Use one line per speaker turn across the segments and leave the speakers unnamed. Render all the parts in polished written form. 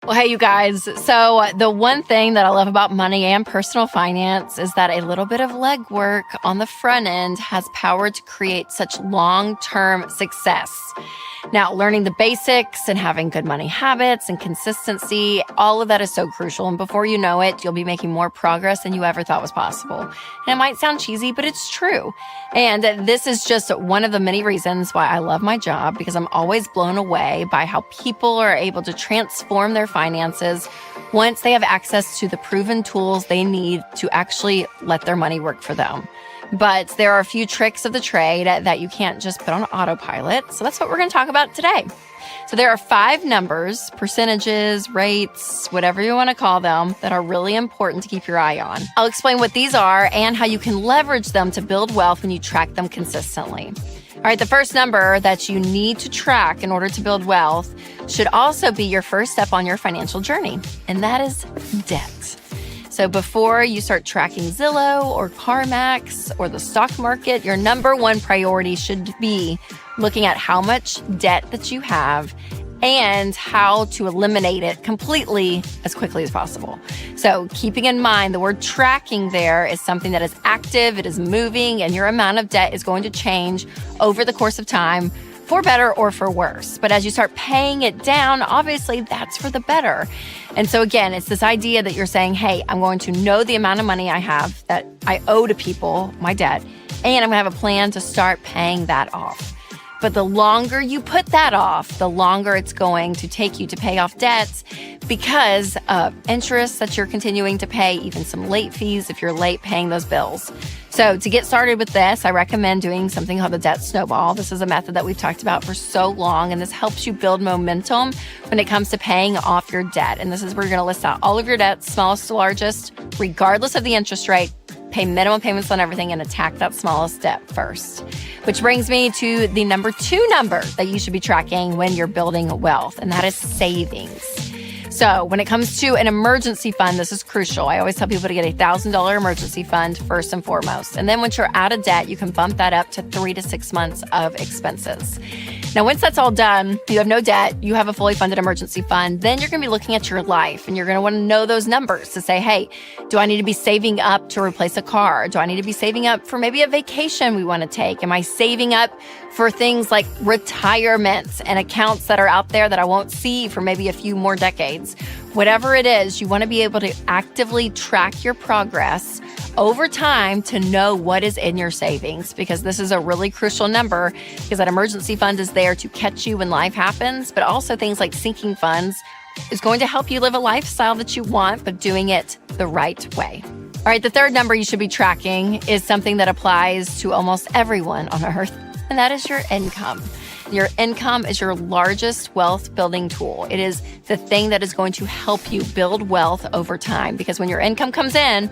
Well, hey, you guys. So the one thing that I love about money and personal finance is that a little bit of legwork on the front end has power to create such long-term success. Now, learning the basics and having good money habits and consistency, all of that is so crucial. And before you know it, you'll be making more progress than you ever thought was possible. And it might sound cheesy, but it's true. And this is just one of the many reasons why I love my job, because I'm always blown away by how people are able to transform their finances once they have access to the proven tools they need to actually let their money work for them. But there are a few tricks of the trade that you can't just put on autopilot. So that's what we're going to talk about today. So there are 5 numbers, percentages, rates, whatever you want to call them, that are really important to keep your eye on. I'll explain what these are and how you can leverage them to build wealth when you track them consistently. All right, the first number that you need to track in order to build wealth should also be your first step on your financial journey, and that is debt. So before you start tracking Zillow or CarMax or the stock market, your number one priority should be looking at how much debt that you have and how to eliminate it completely as quickly as possible. So keeping in mind the word tracking there is something that is active, it is moving, and your amount of debt is going to change over the course of time, for better or for worse. But as you start paying it down, obviously that's for the better. And so again, it's this idea that you're saying, hey, I'm going to know the amount of money I have that I owe to people, my debt, and I'm gonna have a plan to start paying that off. But the longer you put that off, the longer it's going to take you to pay off debts because of interest that you're continuing to pay, even some late fees if you're late paying those bills. So to get started with this, I recommend doing something called the debt snowball. This is a method that we've talked about for so long, and this helps you build momentum when it comes to paying off your debt. And this is where you're going to list out all of your debts, smallest to largest, regardless of the interest rate, pay minimum payments on everything, and attack that smallest debt first. Which brings me to the number 2 number that you should be tracking when you're building wealth, and that is savings. So when it comes to an emergency fund, this is crucial. I always tell people to get a $1,000 emergency fund first and foremost. And then once you're out of debt, you can bump that up to 3 to 6 months of expenses. Now, once that's all done, you have no debt, you have a fully funded emergency fund, then you're going to be looking at your life and you're going to want to know those numbers to say, hey, do I need to be saving up to replace a car? Do I need to be saving up for maybe a vacation we want to take? Am I saving up for things like retirements and accounts that are out there that I won't see for maybe a few more decades? Whatever it is, you want to be able to actively track your progress over time to know what is in your savings, because this is a really crucial number, because that emergency fund is there to catch you when life happens, but also things like sinking funds is going to help you live a lifestyle that you want, but doing it the right way. All right, the third number you should be tracking is something that applies to almost everyone on earth, and that is your income. Your income is your largest wealth building tool. It is the thing that is going to help you build wealth over time, because when your income comes in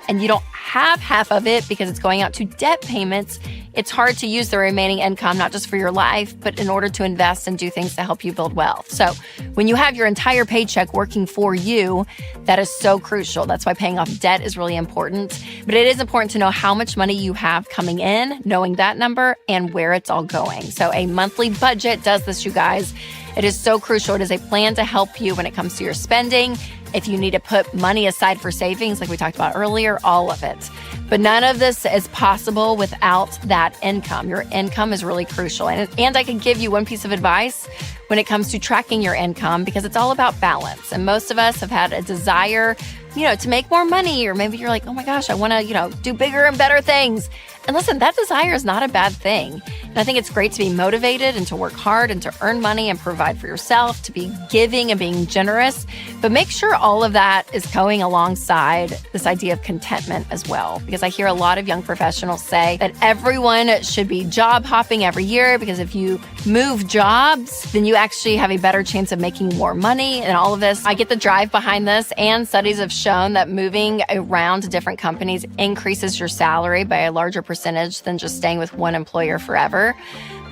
and you don't have half of it because it's going out to debt payments, it's hard to use the remaining income, not just for your life, but in order to invest and do things to help you build wealth. So when you have your entire paycheck working for you, that is so crucial. That's why paying off debt is really important. But it is important to know how much money you have coming in, knowing that number, and where it's all going. So a monthly budget does this, you guys. It is so crucial. It is a plan to help you when it comes to your spending. If you need to put money aside for savings, like we talked about earlier, all of it. But none of this is possible without that income. Your income is really crucial. And I can give you one piece of advice when it comes to tracking your income, because it's all about balance. And most of us have had a desire, to make more money, or maybe you're like, oh my gosh, I want to, do bigger and better things. And listen, that desire is not a bad thing. And I think it's great to be motivated and to work hard and to earn money and provide for yourself, to be giving and being generous. But make sure all of that is going alongside this idea of contentment as well. Because I hear a lot of young professionals say that everyone should be job hopping every year, because if you move jobs, then you actually have a better chance of making more money and all of this. I get the drive behind this, and studies have shown that moving around to different companies increases your salary by a larger percentage than just staying with one employer forever.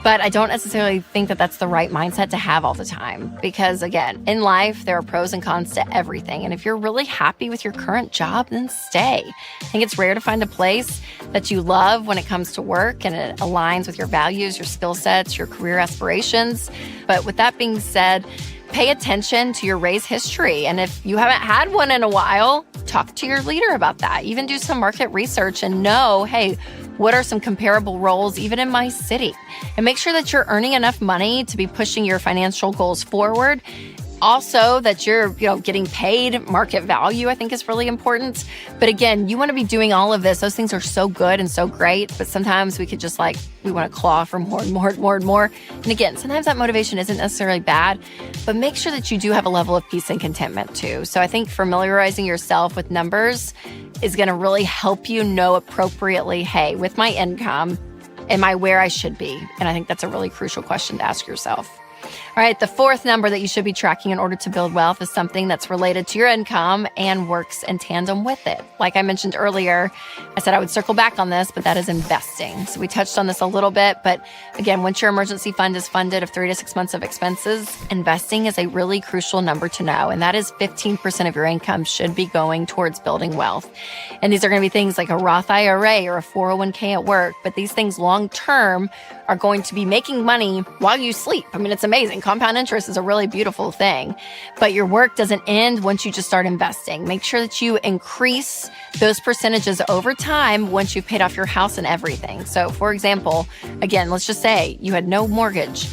But I don't necessarily think that that's the right mindset to have all the time, because again, in life, there are pros and cons to everything. And if you're really happy with your current job, then stay. I think it's rare to find a place that you love when it comes to work and it aligns with your values, your skill sets, your career aspirations. But with that being said, pay attention to your raise history. And if you haven't had one in a while, talk to your leader about that. Even do some market research and know, hey, what are some comparable roles even in my city? And make sure that you're earning enough money to be pushing your financial goals forward. Also, that you're, getting paid market value, I think is really important. But again, you want to be doing all of this. Those things are so good and so great, but sometimes we could just we want to claw for more and more and more and more. And again, sometimes that motivation isn't necessarily bad, but make sure that you do have a level of peace and contentment too. So I think familiarizing yourself with numbers is going to really help you know appropriately, hey, with my income, am I where I should be? And I think that's a really crucial question to ask yourself. All right, the fourth number that you should be tracking in order to build wealth is something that's related to your income and works in tandem with it. Like I mentioned earlier, I said I would circle back on this, but that is investing. So we touched on this a little bit, but again, once your emergency fund is funded of 3 to 6 months of expenses, investing is a really crucial number to know, and that is 15% of your income should be going towards building wealth. And these are going to be things like a Roth IRA or a 401k at work, but these things long-term are going to be making money while you sleep. I mean, it's amazing. Compound interest is a really beautiful thing, but your work doesn't end once you just start investing. Make sure that you increase those percentages over time once you've paid off your house and everything. So for example, again, let's just say you had no mortgage,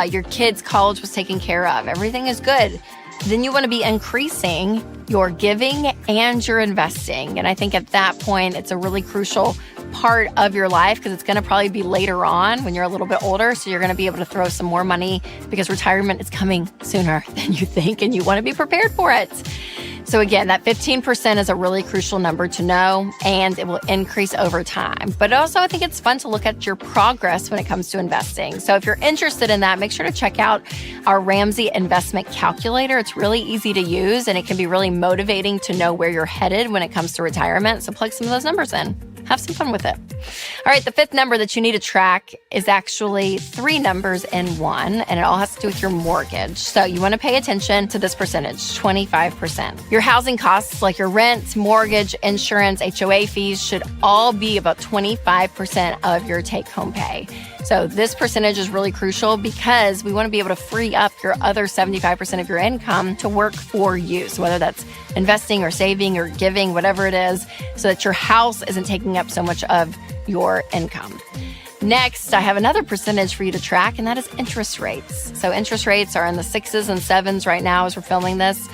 your kids' college was taken care of, everything is good. Then you want to be increasing your giving and your investing. And I think at that point, it's a really crucial part of your life because it's going to probably be later on when you're a little bit older. So you're going to be able to throw some more money because retirement is coming sooner than you think and you want to be prepared for it. So again, that 15% is a really crucial number to know, and it will increase over time. But also, I think it's fun to look at your progress when it comes to investing. So if you're interested in that, make sure to check out our Ramsey Investment Calculator. It's really easy to use, and it can be really motivating to know where you're headed when it comes to retirement. So plug some of those numbers in. Have some fun with it. All right, the fifth number that you need to track is actually 3 numbers in one, and it all has to do with your mortgage. So you want to pay attention to this percentage, 25%. Your housing costs like your rent, mortgage, insurance, HOA fees should all be about 25% of your take-home pay. So this percentage is really crucial because we want to be able to free up your other 75% of your income to work for you. So whether that's investing or saving or giving, whatever it is, so that your house isn't taking up so much of your income. Next, I have another percentage for you to track, and that is interest rates. So interest rates are in the 6s and 7s right now as we're filming this,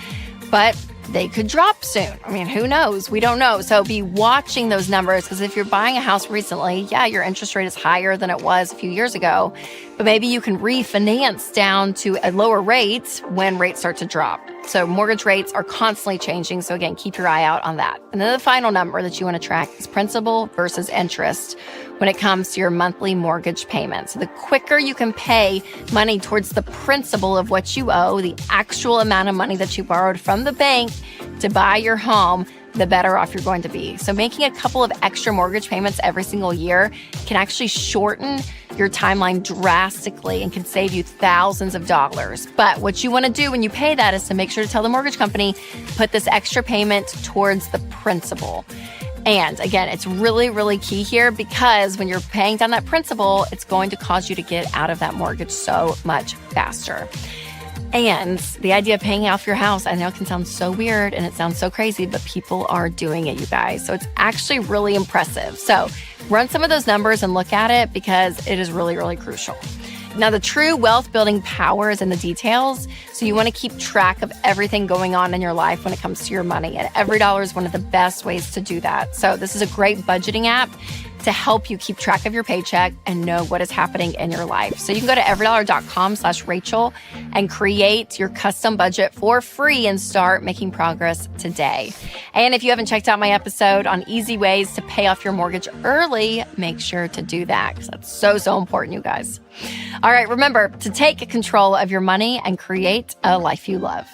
but they could drop soon. I mean, who knows? We don't know. So be watching those numbers because if you're buying a house recently, yeah, your interest rate is higher than it was a few years ago, but maybe you can refinance down to a lower rate when rates start to drop. So mortgage rates are constantly changing. So again, keep your eye out on that. And then the final number that you want to track is principal versus interest when it comes to your monthly mortgage payment. So the quicker you can pay money towards the principal of what you owe, the actual amount of money that you borrowed from the bank to buy your home, the better off you're going to be. So making a couple of extra mortgage payments every single year can actually shorten your timeline drastically and can save you thousands of dollars. But what you want to do when you pay that is to make sure to tell the mortgage company, put this extra payment towards the principal. And again, it's really, really key here because when you're paying down that principal, it's going to cause you to get out of that mortgage so much faster. And the idea of paying off your house, I know it can sound so weird and it sounds so crazy, but people are doing it, you guys. So it's actually really impressive. So run some of those numbers and look at it because it is really, really crucial. Now, the true wealth building power is in the details. So you want to keep track of everything going on in your life when it comes to your money. And EveryDollar is one of the best ways to do that. So this is a great budgeting app to help you keep track of your paycheck and know what is happening in your life. So you can go to everydollar.com/Rachel and create your custom budget for free and start making progress today. And if you haven't checked out my episode on easy ways to pay off your mortgage early, make sure to do that because that's so, so important, you guys. All right, remember to take control of your money and create a life you love.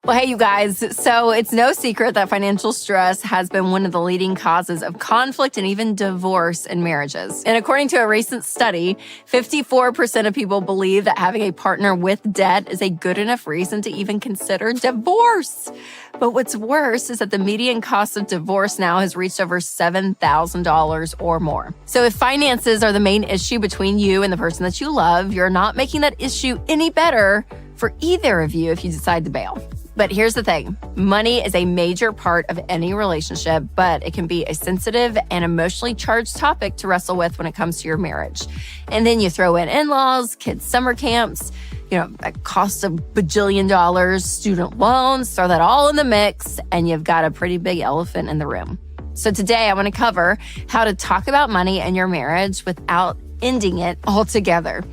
Well, hey, you guys. So it's no secret that financial stress has been one of the leading causes of conflict and even divorce in marriages. And according to a recent study, 54% of people believe that having a partner with debt is a good enough reason to even consider divorce. But what's worse is that the median cost of divorce now has reached over $7,000 or more. So if finances are the main issue between you and the person that you love, you're not making that issue any better for either of you if you decide to bail. But here's the thing. Money is a major part of any relationship, but it can be a sensitive and emotionally charged topic to wrestle with when it comes to your marriage. And then you throw in-laws, kids' summer camps, that cost a bajillion dollars, student loans, throw that all in the mix, and you've got a pretty big elephant in the room. So today I want to cover how to talk about money in your marriage without ending it altogether.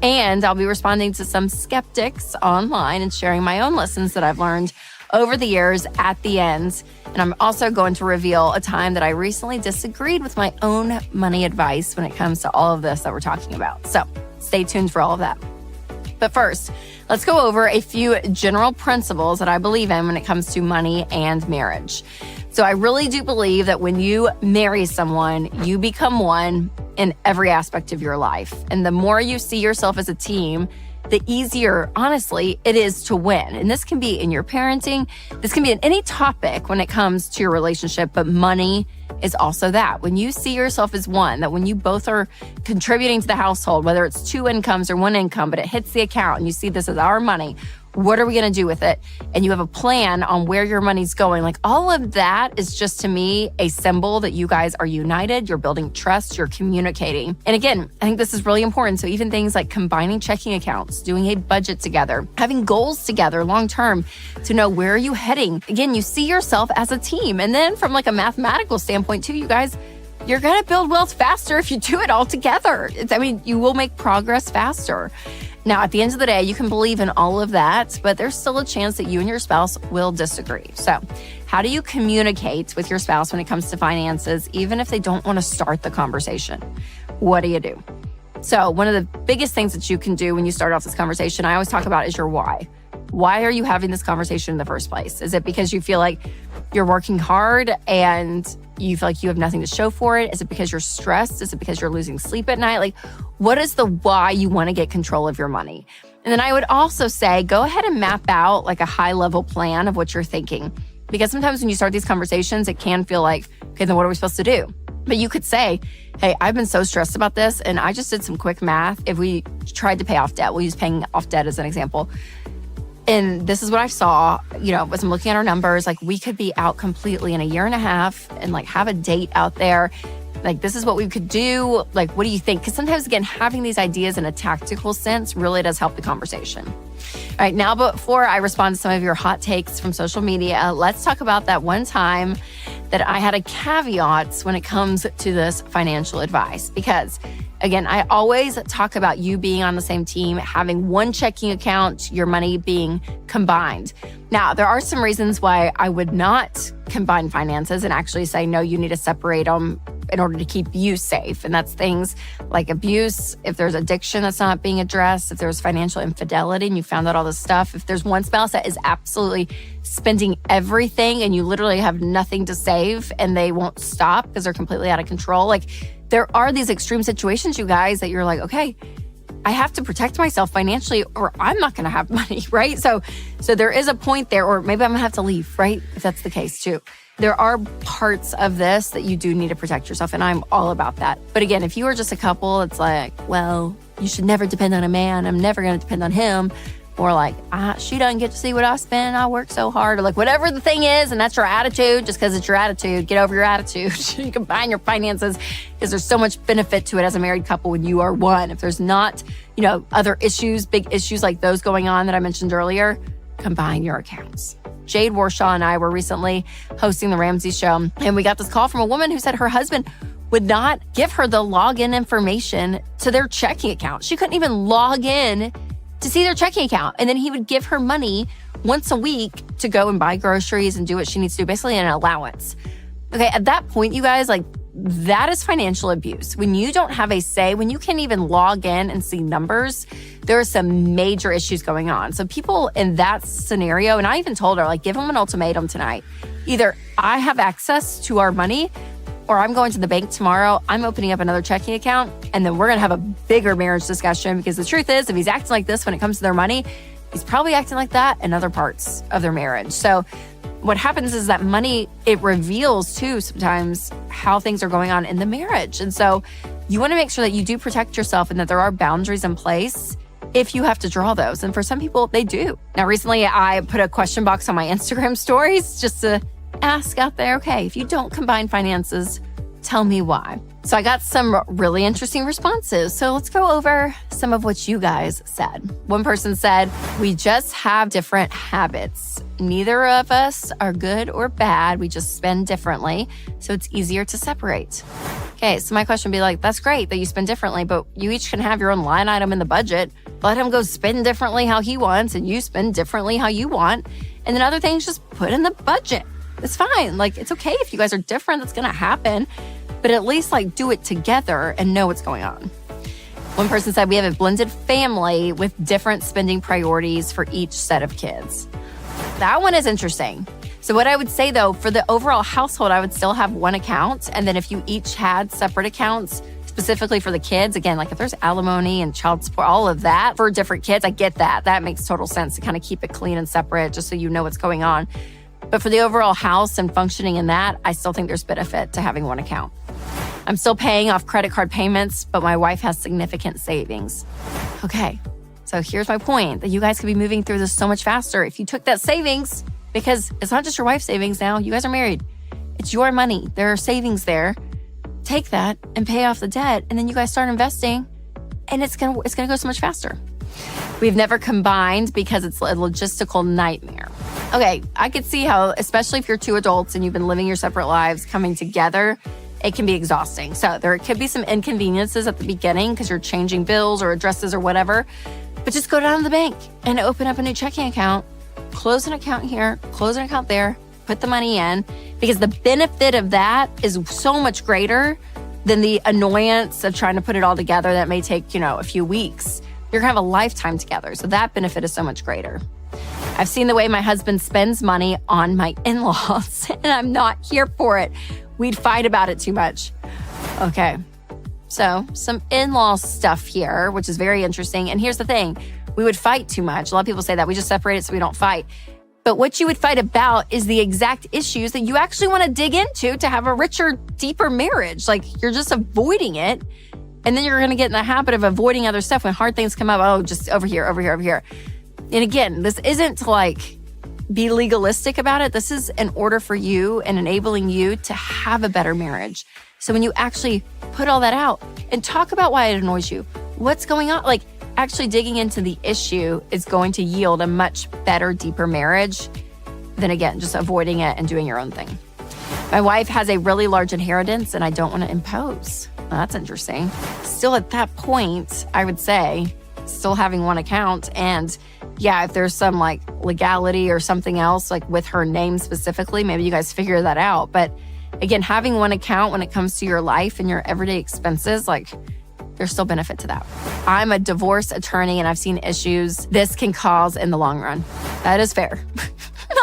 And I'll be responding to some skeptics online and sharing my own lessons that I've learned over the years at the end. And I'm also going to reveal a time that I recently disagreed with my own money advice when it comes to all of this that we're talking about. So stay tuned for all of that. But first, let's go over a few general principles that I believe in when it comes to money and marriage. So I really do believe that when you marry someone, you become one in every aspect of your life. And the more you see yourself as a team, the easier, honestly, it is to win. And this can be in your parenting. This can be in any topic when it comes to your relationship, but money is also that. When you see yourself as one, that when you both are contributing to the household, whether it's two incomes or one income, but it hits the account and you see this as our money, what are we going to do with it? And you have a plan on where your money's going. Like all of that is just, to me, a symbol that you guys are united. You're building trust. You're communicating. And again, I think this is really important. So even things like combining checking accounts, doing a budget together, having goals together long-term to know where are you heading. Again, you see yourself as a team. And then from like a mathematical standpoint too, you guys, you're going to build wealth faster if you do it all together. You will make progress faster. Now, at the end of the day, you can believe in all of that, but there's still a chance that you and your spouse will disagree. So how do you communicate with your spouse when it comes to finances, even if they don't want to start the conversation? What do you do? So one of the biggest things that you can do when you start off this conversation, I always talk about, is your why. Why are you having this conversation in the first place? Is it because you feel like you're working hard and you feel like you have nothing to show for it? Is it because you're stressed? Is it because you're losing sleep at night? Like, what is the why you want to get control of your money? And then I would also say, go ahead and map out like a high-level plan of what you're thinking. Because sometimes when you start these conversations, it can feel like, okay, then what are we supposed to do? But you could say, hey, I've been so stressed about this, and I just did some quick math. If we tried to pay off debt, we'll use paying off debt as an example. And this is what I saw, as I'm looking at our numbers, like we could be out completely in a year and a half and like have a date out there. Like, this is what we could do. Like, what do you think? Because sometimes, again, having these ideas in a tactical sense really does help the conversation. All right, now before I respond to some of your hot takes from social media, let's talk about that one time that I had a caveat when it comes to this financial advice. Because again, I always talk about you being on the same team, having one checking account, your money being combined. Now, there are some reasons why I would not combine finances and actually say, no, you need to separate them in order to keep you safe. And that's things like abuse, if there's addiction that's not being addressed, if there's financial infidelity and you found out all this stuff, if there's one spouse that is absolutely spending everything and you literally have nothing to save and they won't stop because they're completely out of control. Like, there are these extreme situations, you guys, that you're like, okay, I have to protect myself financially or I'm not going to have money, right? So there is a point there, or maybe I'm going to have to leave, right? If that's the case too. There are parts of this that you do need to protect yourself, and I'm all about that. But again, if you are just a couple, it's like, well, you should never depend on a man. I'm never going to depend on him. Or like, she doesn't get to see what I spend. I work so hard. Or like, whatever the thing is, and that's your attitude, just because it's your attitude, get over your attitude. You combine your finances because there's so much benefit to it as a married couple when you are one. If there's not, other issues, big issues like those going on that I mentioned earlier, combine your accounts. Jade Warshaw and I were recently hosting the Ramsey Show, and we got this call from a woman who said her husband would not give her the login information to their checking account. She couldn't even log in to see their checking account. And then he would give her money once a week to go and buy groceries and do what she needs to do, basically an allowance. Okay, at that point, you guys, like, that is financial abuse. When you don't have a say, when you can't even log in and see numbers, there are some major issues going on. So people in that scenario, and I even told her, like, give them an ultimatum tonight. Either I have access to our money, or I'm going to the bank tomorrow, I'm opening up another checking account, and then we're going to have a bigger marriage discussion, because the truth is, if he's acting like this when it comes to their money, he's probably acting like that in other parts of their marriage. So what happens is that money, it reveals too sometimes how things are going on in the marriage. And so you want to make sure that you do protect yourself and that there are boundaries in place if you have to draw those. And for some people, they do. Now, recently I put a question box on my Instagram stories just to ask out there, okay, if you don't combine finances, tell me why. So I got some really interesting responses. So let's go over some of what you guys said. One person said, we just have different habits. Neither of us are good or bad. We just spend differently. So it's easier to separate. Okay, so my question would be like, that's great that you spend differently, but you each can have your own line item in the budget. Let him go spend differently how he wants, and you spend differently how you want. And then other things, just put in the budget. It's fine. Like, it's okay if you guys are different. That's going to happen. But at least like do it together and know what's going on. One person said, we have a blended family with different spending priorities for each set of kids. That one is interesting. So what I would say though, for the overall household, I would still have one account. And then if you each had separate accounts, specifically for the kids, again, like if there's alimony and child support, all of that for different kids, I get that. That makes total sense to kind of keep it clean and separate just so you know what's going on. But for the overall house and functioning in that, I still think there's benefit to having one account. I'm still paying off credit card payments, but my wife has significant savings. Okay, so here's my point, that you guys could be moving through this so much faster if you took that savings, because it's not just your wife's savings now. You guys are married. It's your money. There are savings there. Take that and pay off the debt, and then you guys start investing, and it's gonna go so much faster. We've never combined because it's a logistical nightmare. Okay, I could see how, especially if you're two adults and you've been living your separate lives, coming together, it can be exhausting. So there could be some inconveniences at the beginning because you're changing bills or addresses or whatever, but just go down to the bank and open up a new checking account, close an account here, close an account there, put the money in, because the benefit of that is so much greater than the annoyance of trying to put it all together that may take, a few weeks. You're gonna have a lifetime together. So that benefit is so much greater. I've seen the way my husband spends money on my in-laws, and I'm not here for it. We'd fight about it too much. Okay, so some in-law stuff here, which is very interesting. And here's the thing, we would fight too much. A lot of people say that we just separate it so we don't fight. But what you would fight about is the exact issues that you actually want to dig into to have a richer, deeper marriage. Like, you're just avoiding it. And then you're going to get in the habit of avoiding other stuff when hard things come up. Oh, just over here, over here, over here. And again, this isn't to like be legalistic about it. This is in order for you and enabling you to have a better marriage. So when you actually put all that out and talk about why it annoys you, what's going on, like actually digging into the issue is going to yield a much better, deeper marriage than, again, just avoiding it and doing your own thing. My wife has a really large inheritance and I don't want to impose. Well, that's interesting. Still at that point, I would say, still having one account. And yeah, if there's some like legality or something else, like with her name specifically, maybe you guys figure that out. But again, having one account when it comes to your life and your everyday expenses, like there's still benefit to that. I'm a divorce attorney and I've seen issues this can cause in the long run. That is fair.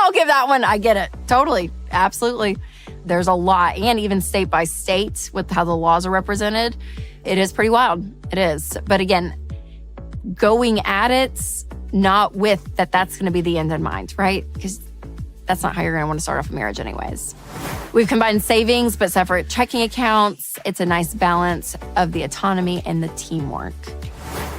I'll give that one. I get it. Totally. Absolutely. There's a lot, and even state by state with how the laws are represented, it is pretty wild. It is. But again, going at it, not with that's going to be the end in mind, right? Because that's not how you're going to want to start off a marriage anyways. We've combined savings, but separate checking accounts. It's a nice balance of the autonomy and the teamwork.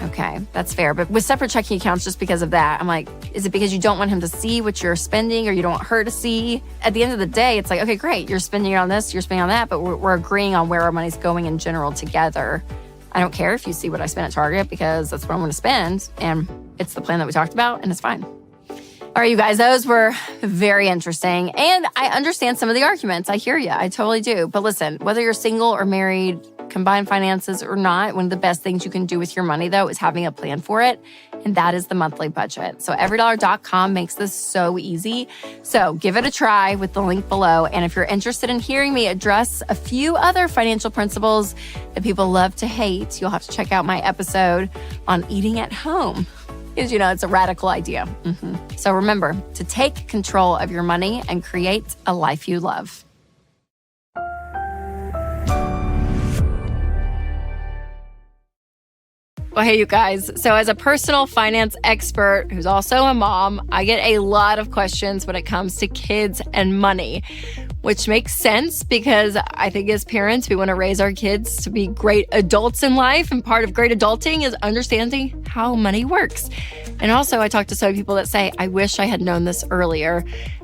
Okay, that's fair. But with separate checking accounts, just because of that, I'm like, is it because you don't want him to see what you're spending or you don't want her to see? At the end of the day, it's like, okay, great. You're spending it on this, you're spending on that, but we're agreeing on where our money's going in general together. I don't care if you see what I spend at Target because that's what I'm going to spend. And it's the plan that we talked about and it's fine. All right, you guys, those were very interesting. And I understand some of the arguments. I hear you. I totally do. But listen, whether you're single or married, combined finances or not, one of the best things you can do with your money, though, is having a plan for it and that is the monthly budget. So everydollar.com makes this so easy. So give it a try with the link below. And if you're interested in hearing me address a few other financial principles that people love to hate, you'll have to check out my episode on eating at home. Because, it's a radical idea. So remember to take control of your money and create a life you love. Well, hey, you guys. So as a personal finance expert who's also a mom, I get a lot of questions when it comes to kids and money, which makes sense because I think as parents, we want to raise our kids to be great adults in life. And part of great adulting is understanding how money works. And also, I talk to so many people that say, I wish I had known this earlier.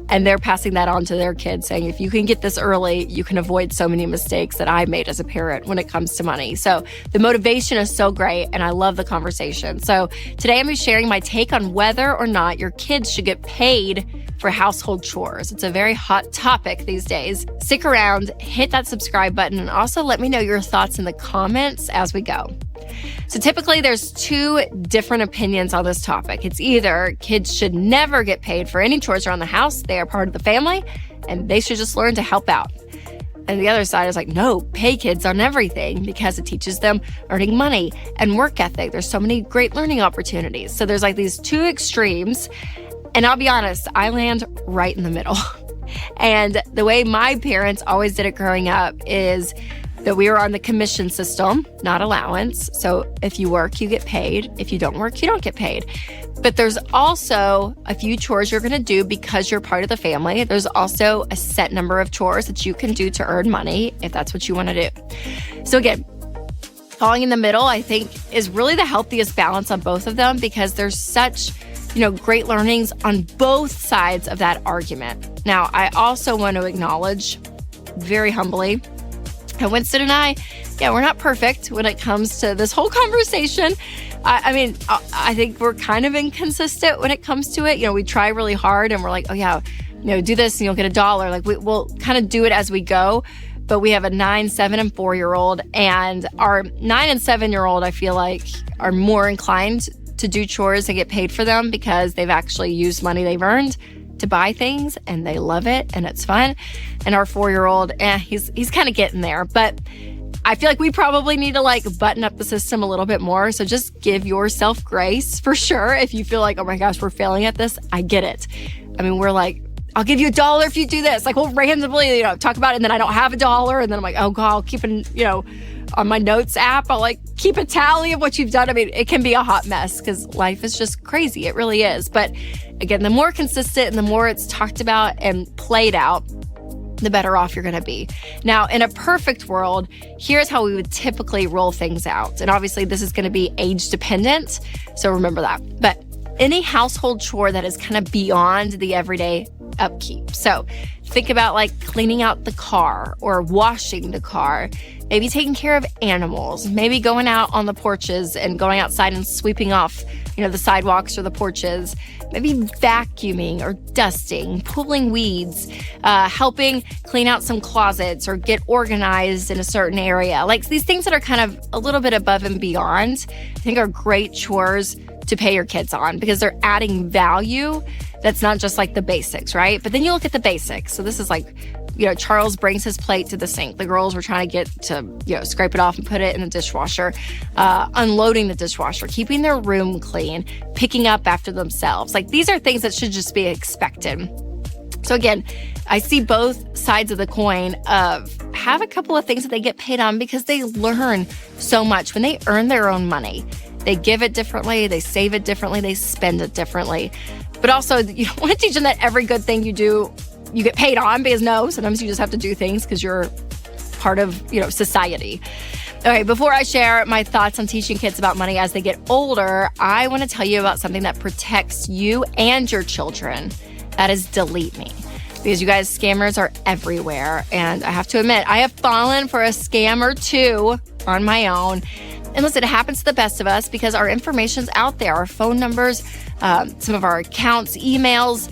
And they're passing that on to their kids, saying, if you can get this early, you can avoid so many mistakes that I made as a parent when it comes to money. So the motivation is so great, and I love the conversation. So today I'm going to be sharing my take on whether or not your kids should get paid for household chores. It's a very hot topic these days. Stick around, hit that subscribe button, and also let me know your thoughts in the comments as we go. So typically there's two different opinions on this topic. It's either kids should never get paid for any chores around the house. They are part of the family and they should just learn to help out. And the other side is like, no, pay kids on everything because it teaches them earning money and work ethic. There's so many great learning opportunities. So there's like these two extremes. And I'll be honest, I land right in the middle. And the way my parents always did it growing up is that we were on the commission system, not allowance. So if you work, you get paid. If you don't work, you don't get paid. But there's also a few chores you're going to do because you're part of the family. There's also a set number of chores that you can do to earn money if that's what you want to do. So again, falling in the middle, I think, is really the healthiest balance on both of them because there's such great learnings on both sides of that argument. Now, I also want to acknowledge very humbly, and Winston and I, we're not perfect when it comes to this whole conversation. I think we're kind of inconsistent when it comes to it. We try really hard and we're like, do this and you'll get $1. Like we'll kind of do it as we go. But we have a 9, 7, and 4-year-old. And our 9 and 7-year-old, I feel like, are more inclined to do chores and get paid for them because they've actually used money they've earned to buy things and they love it and it's fun. And our 4-year-old, he's kind of getting there. But I feel like we probably need to button up the system a little bit more. So just give yourself grace for sure. If you feel like, oh my gosh, we're failing at this, I get it. We're like, I'll give you $1 if you do this. We'll randomly, talk about it and then I don't have $1. And then I'm like, oh God, I'll keep it, on my notes app, I'll keep a tally of what you've done. It can be a hot mess because life is just crazy. It really is. But again, the more consistent and the more it's talked about and played out, the better off you're going to be. Now, in a perfect world, here's how we would typically roll things out. And obviously, this is going to be age dependent. So remember that. But any household chore that is kind of beyond the everyday upkeep. So think about cleaning out the car or washing the car, maybe taking care of animals, maybe going out on the porches and going outside and sweeping off, the sidewalks or the porches, maybe vacuuming or dusting, pulling weeds, helping clean out some closets or get organized in a certain area. These things that are kind of a little bit above and beyond, I think are great chores to pay your kids on because they're adding value that's not just the basics, right? But then you look at the basics. So this is Charles brings his plate to the sink. The girls were trying to get to, scrape it off and put it in the dishwasher, unloading the dishwasher, keeping their room clean, picking up after themselves. These are things that should just be expected. So again, I see both sides of the coin of have a couple of things that they get paid on because they learn so much when they earn their own money. They give it differently, they save it differently, they spend it differently. But also, you don't want to teach them that every good thing you do, you get paid on because sometimes you just have to do things because you're part of, society. All right, before I share my thoughts on teaching kids about money as they get older, I want to tell you about something that protects you and your children. That is Delete Me. Because you guys, scammers are everywhere. And I have to admit, I have fallen for a scam or two on my own. And listen, it happens to the best of us because our information's out there, our phone numbers, some of our accounts, emails,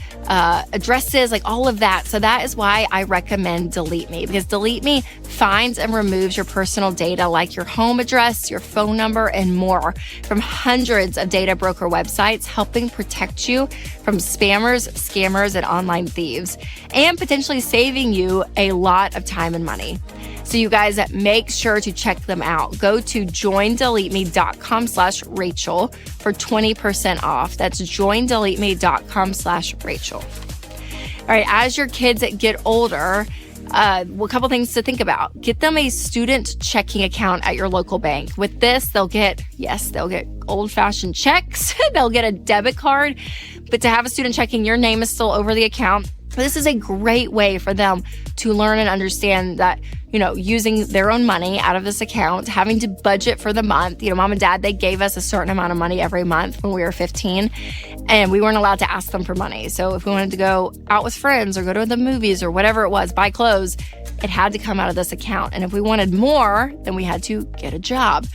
addresses, like all of that. So that is why I recommend Delete Me, because Delete Me finds and removes your personal data like your home address, your phone number, and more from hundreds of data broker websites, helping protect you from spammers, scammers, and online thieves, and potentially saving you a lot of time and money. So you guys, make sure to check them out. Go to joindeleteme.com/Rachel for 20% off. That's joindeleteme.com/Rachel. All right, as your kids get older, a couple things to think about. Get them a student checking account at your local bank. With this, they'll get old-fashioned checks. They'll get a debit card. But to have a student checking, your name is still over the account. This is a great way for them to learn and understand that, using their own money out of this account, having to budget for the month. Mom and dad, they gave us a certain amount of money every month when we were 15, and we weren't allowed to ask them for money. So if we wanted to go out with friends or go to the movies or whatever it was, buy clothes, it had to come out of this account. And if we wanted more, then we had to get a job.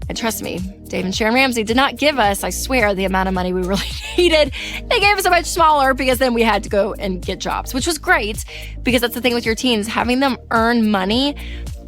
And trust me, Dave and Sharon Ramsey did not give us, I swear, the amount of money we really needed. They gave us a much smaller because then we had to go and get jobs, which was great because that's the thing with your teens. Having them earn money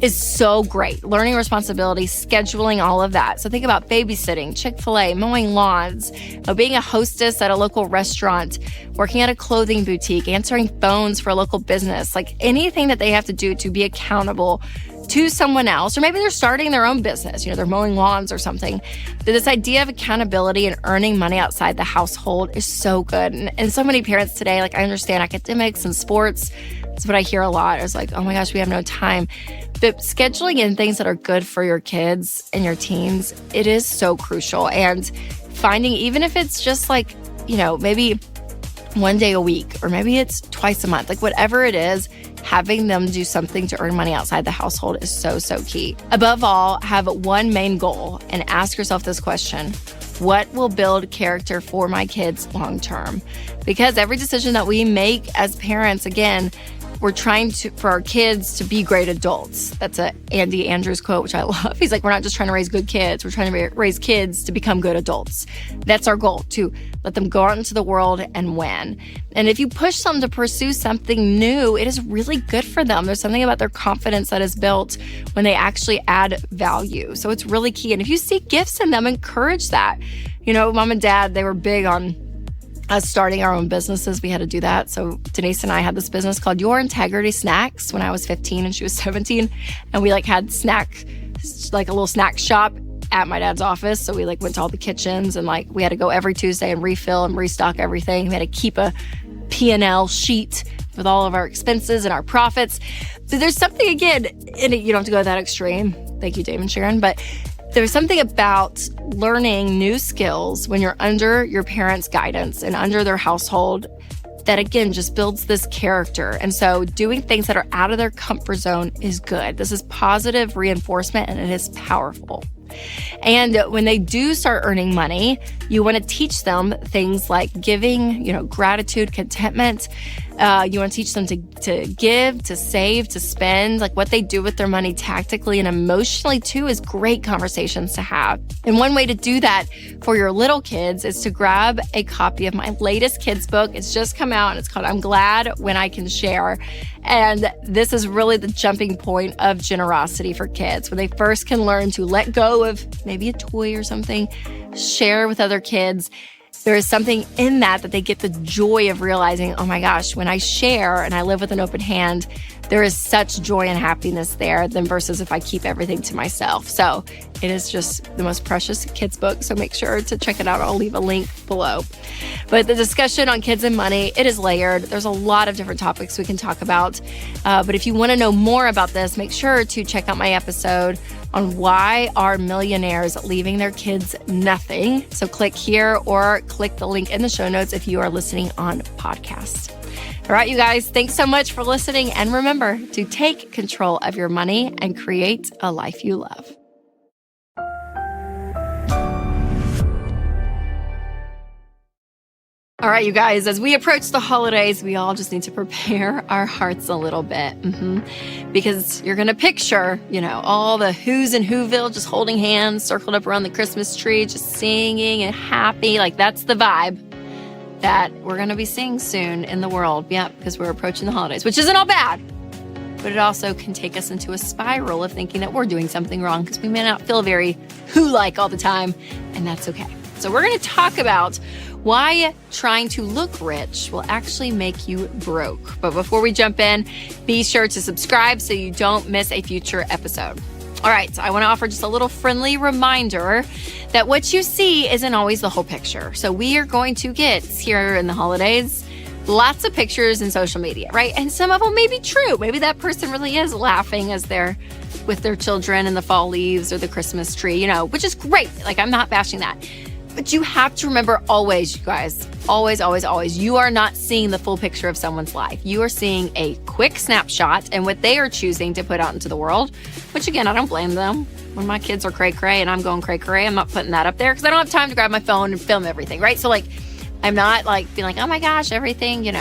is so great. Learning responsibility, scheduling, all of that. So think about babysitting, Chick-fil-A, mowing lawns, being a hostess at a local restaurant, working at a clothing boutique, answering phones for a local business, like anything that they have to do to be accountable to someone else, or maybe they're starting their own business, they're mowing lawns or something. This idea of accountability and earning money outside the household is so good. And so many parents today, I understand academics and sports. That's what I hear a lot. It's like, oh my gosh, we have no time. But scheduling in things that are good for your kids and your teens, it is so crucial. And finding, even if it's just maybe one day a week, or maybe it's twice a month, whatever it is, having them do something to earn money outside the household is so, so key. Above all, have one main goal and ask yourself this question: what will build character for my kids long term? Because every decision that we make as parents, again, we're trying for our kids to be great adults. That's a Andy Andrews quote, which I love. He's like, we're not just trying to raise good kids. We're trying to raise kids to become good adults. That's our goal, to let them go out into the world and win. And if you push them to pursue something new, it is really good for them. There's something about their confidence that is built when they actually add value. So it's really key. And if you see gifts in them, encourage that. Mom and dad, they were big on us starting our own businesses. We had to do that. So Denise and I had this business called Your Integrity Snacks when I was 15 and she was 17. And we had a little snack shop at my dad's office. So we went to all the kitchens and we had to go every Tuesday and refill and restock everything. We had to keep a P&L sheet with all of our expenses and our profits. But there's something, again, in it, you don't have to go that extreme. Thank you, Dave and Sharon. But there's something about learning new skills when you're under your parents' guidance and under their household that, again, just builds this character. And so doing things that are out of their comfort zone is good. This is positive reinforcement, and it is powerful. And when they do start earning money, you want to teach them things like giving, gratitude, contentment. You want to teach them to give, to save, to spend. What they do with their money tactically and emotionally too is great conversations to have. And one way to do that for your little kids is to grab a copy of my latest kids book. It's just come out and it's called I'm Glad When I Can Share. And this is really the jumping point of generosity for kids, when they first can learn to let go of maybe a toy or something, share with other kids. There is something in that they get the joy of realizing, oh my gosh, when I share and I live with an open hand, there is such joy and happiness there than versus if I keep everything to myself. So it is just the most precious kids book. So make sure to check it out. I'll leave a link below. But the discussion on kids and money, it is layered. There's a lot of different topics we can talk about. But if you want to know more about this, make sure to check out my episode on why are millionaires leaving their kids nothing. So click here or click the link in the show notes if you are listening on podcast. All right, you guys, thanks so much for listening. And remember to take control of your money and create a life you love. All right, you guys, as we approach the holidays, we all just need to prepare our hearts a little bit. Because you're going to picture, all the who's in Whoville just holding hands, circled up around the Christmas tree, just singing and happy. Like, that's the vibe that we're going to be seeing soon in the world. Yeah, because we're approaching the holidays, which isn't all bad. But it also can take us into a spiral of thinking that we're doing something wrong because we may not feel very who-like all the time, and that's okay. So we're going to talk about why trying to look rich will actually make you broke. But before we jump in, be sure to subscribe so you don't miss a future episode. All right, so I want to offer just a little friendly reminder that what you see isn't always the whole picture. So we are going to get, here in the holidays, lots of pictures in social media, right? And some of them may be true. Maybe that person really is laughing as they're with their children in the fall leaves or the Christmas tree, which is great. Like, I'm not bashing that. But you have to remember always, you guys, always, you are not seeing the full picture of someone's life. You are seeing a quick snapshot and what they are choosing to put out into the world, which again, I don't blame them. When my kids are cray-cray and I'm going cray-cray, I'm not putting that up there because I don't have time to grab my phone and film everything, right? So I'm not being like, oh my gosh, everything,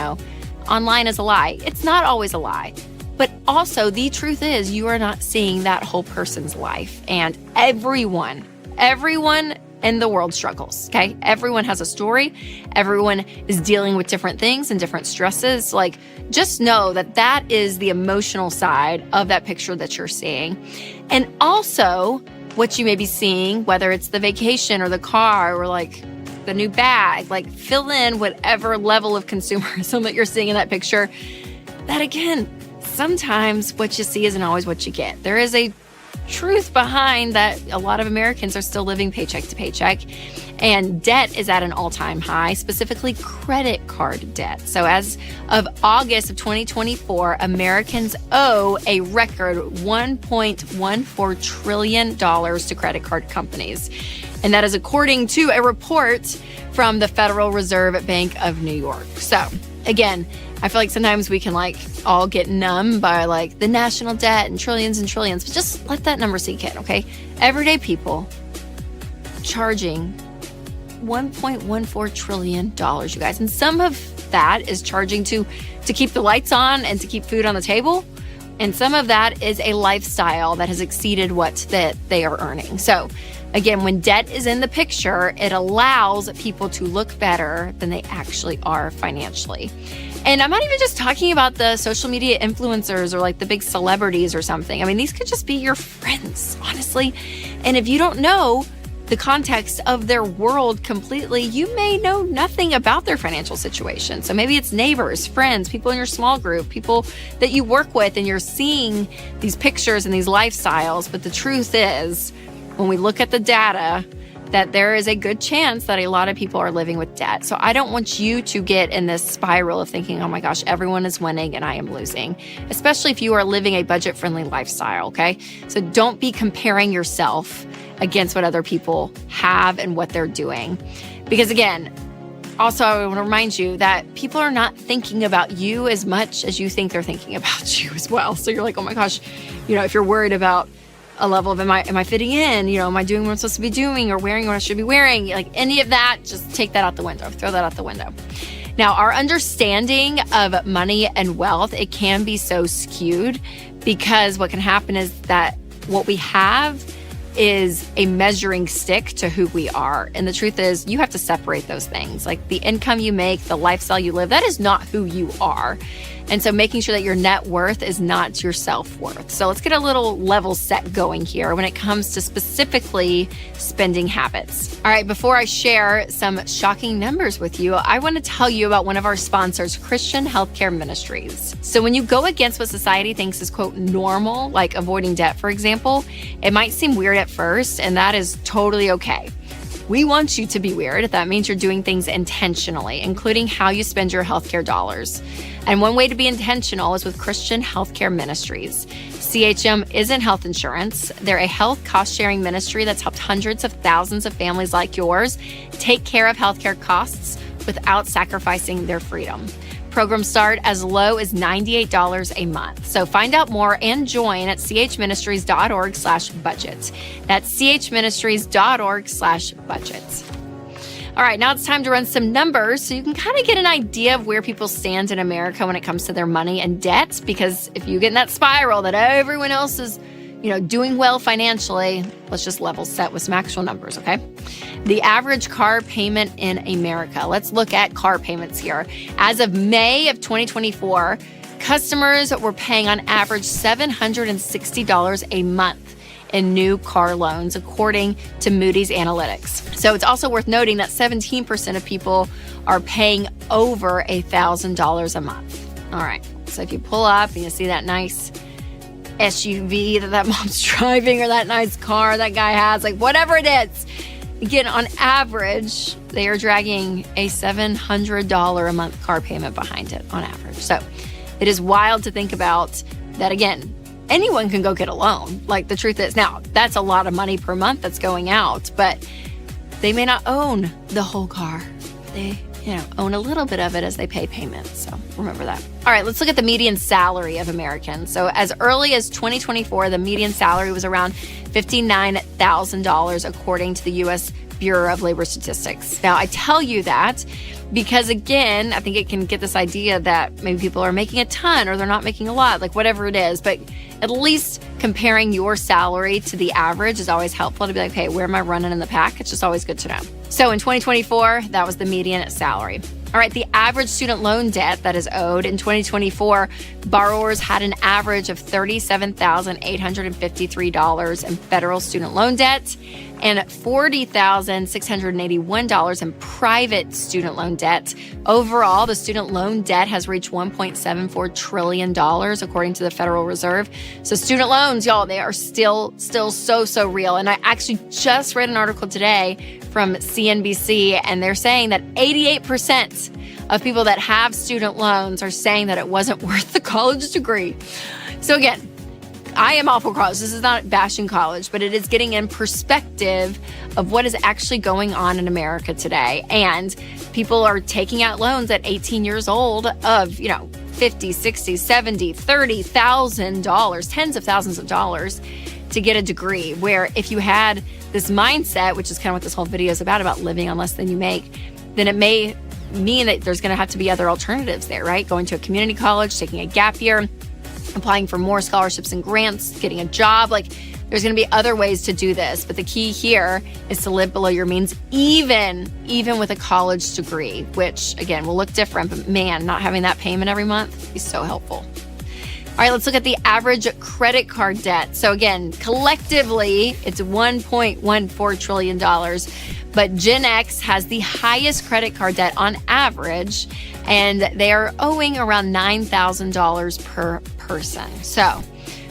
online is a lie. It's not always a lie. But also the truth is you are not seeing that whole person's life. And everyone in the world struggles, okay? Everyone has a story. Everyone is dealing with different things and different stresses. Just know that that is the emotional side of that picture that you're seeing. And also what you may be seeing, whether it's the vacation or the car or the new bag, fill in whatever level of consumerism that you're seeing in that picture. That again, sometimes what you see isn't always what you get. There is a truth behind that. A lot of Americans are still living paycheck to paycheck, and debt is at an all-time high, specifically credit card debt. So as of August of 2024, Americans owe a record $1.14 trillion to credit card companies. And that is according to a report from the Federal Reserve Bank of New York. So again, I feel like sometimes we can all get numb by the national debt and trillions, but just let that number sink in, okay? Everyday people charging $1.14 trillion, you guys. And some of that is charging to keep the lights on and to keep food on the table. And some of that is a lifestyle that has exceeded what that they are earning. So again, when debt is in the picture, it allows people to look better than they actually are financially. And I'm not even just talking about the social media influencers or the big celebrities or something. I mean, these could just be your friends, honestly. And if you don't know the context of their world completely, you may know nothing about their financial situation. So maybe it's neighbors, friends, people in your small group, people that you work with, and you're seeing these pictures and these lifestyles. But the truth is, when we look at the data, that there is a good chance that a lot of people are living with debt. So I don't want you to get in this spiral of thinking, oh my gosh, everyone is winning and I am losing, especially if you are living a budget-friendly lifestyle, okay? So don't be comparing yourself against what other people have and what they're doing. Because again, also I want to remind you that people are not thinking about you as much as you think they're thinking about you as well. So you're like, oh my gosh, if you're worried about a level of am I fitting in? Am I doing what I'm supposed to be doing or wearing what I should be wearing? Any of that, just take that out the window. Throw that out the window. Now, our understanding of money and wealth, it can be so skewed because what can happen is that what we have is a measuring stick to who we are. And the truth is, you have to separate those things. The income you make, the lifestyle you live, that is not who you are. And so making sure that your net worth is not your self-worth. So let's get a little level set going here when it comes to specifically spending habits. All right, before I share some shocking numbers with you, I want to tell you about one of our sponsors, Christian Healthcare Ministries. So when you go against what society thinks is, quote, normal, like avoiding debt, for example, it might seem weird at first, and that is totally okay. We want you to be weird if that means you're doing things intentionally, including how you spend your healthcare dollars. And one way to be intentional is with Christian Healthcare Ministries. CHM isn't health insurance. They're a health cost-sharing ministry that's helped hundreds of thousands of families like yours take care of healthcare costs without sacrificing their freedom. Programs start as low as $98 a month. So find out more and join at chministries.org/budget. That's chministries.org/budget. All right, now it's time to run some numbers so you can kind of get an idea of where people stand in America when it comes to their money and debt. Because if you get in that spiral that everyone else is, doing well financially, let's just level set with some actual numbers, okay? The average car payment in America. Let's look at car payments here. As of May of 2024, customers were paying on average $760 a month in new car loans, according to Moody's Analytics. So it's also worth noting that 17% of people are paying over $1,000 a month. All right, so if you pull up and you see that nice SUV that mom's driving or that nice car that guy has, like whatever it is, again, on average, they are dragging a $700 a month car payment behind it on average. So it is wild to think about that. Again, anyone can go get a loan. Like the truth is, now that's a lot of money per month that's going out, but they may not own the whole car. They, own a little bit of it as they pay payments. So remember that. All right, let's look at the median salary of Americans. So as early as 2024, the median salary was around $59,000, according to the U.S. Bureau of Labor Statistics. Now, I tell you that because, again, I think it can get this idea that maybe people are making a ton or they're not making a lot, like whatever it is. But at least comparing your salary to the average is always helpful to be like, hey, where am I running in the pack? It's just always good to know. So in 2024, that was the median salary. All right, the average student loan debt that is owed in 2024, borrowers had an average of $37,853 in federal student loan debt and $40,681 in private student loan debt. Overall, the student loan debt has reached $1.74 trillion, according to the Federal Reserve. So student loans, y'all, they are still so real. And I actually just read an article today from CNBC, and they're saying that 88% of people that have student loans are saying that it wasn't worth the college degree. So again, I am all for college. This is not bashing college, but it is getting in perspective of what is actually going on in America today. And people are taking out loans at 18 years old of, $50, $60, $70, $30,000, tens of thousands of dollars to get a degree. Where if you had this mindset, which is kind of what this whole video is about living on less than you make, then it may mean that there's going to have to be other alternatives there, right? Going to a community college, taking a gap year, applying for more scholarships and grants, getting a job. Like there's going to be other ways to do this. But the key here is to live below your means, even with a college degree, which again will look different. But man, not having that payment every month is so helpful. All right, let's look at the average credit card debt. So again, collectively, it's $1.14 trillion. But Gen X has the highest credit card debt on average, and they are owing around $9,000 per person. So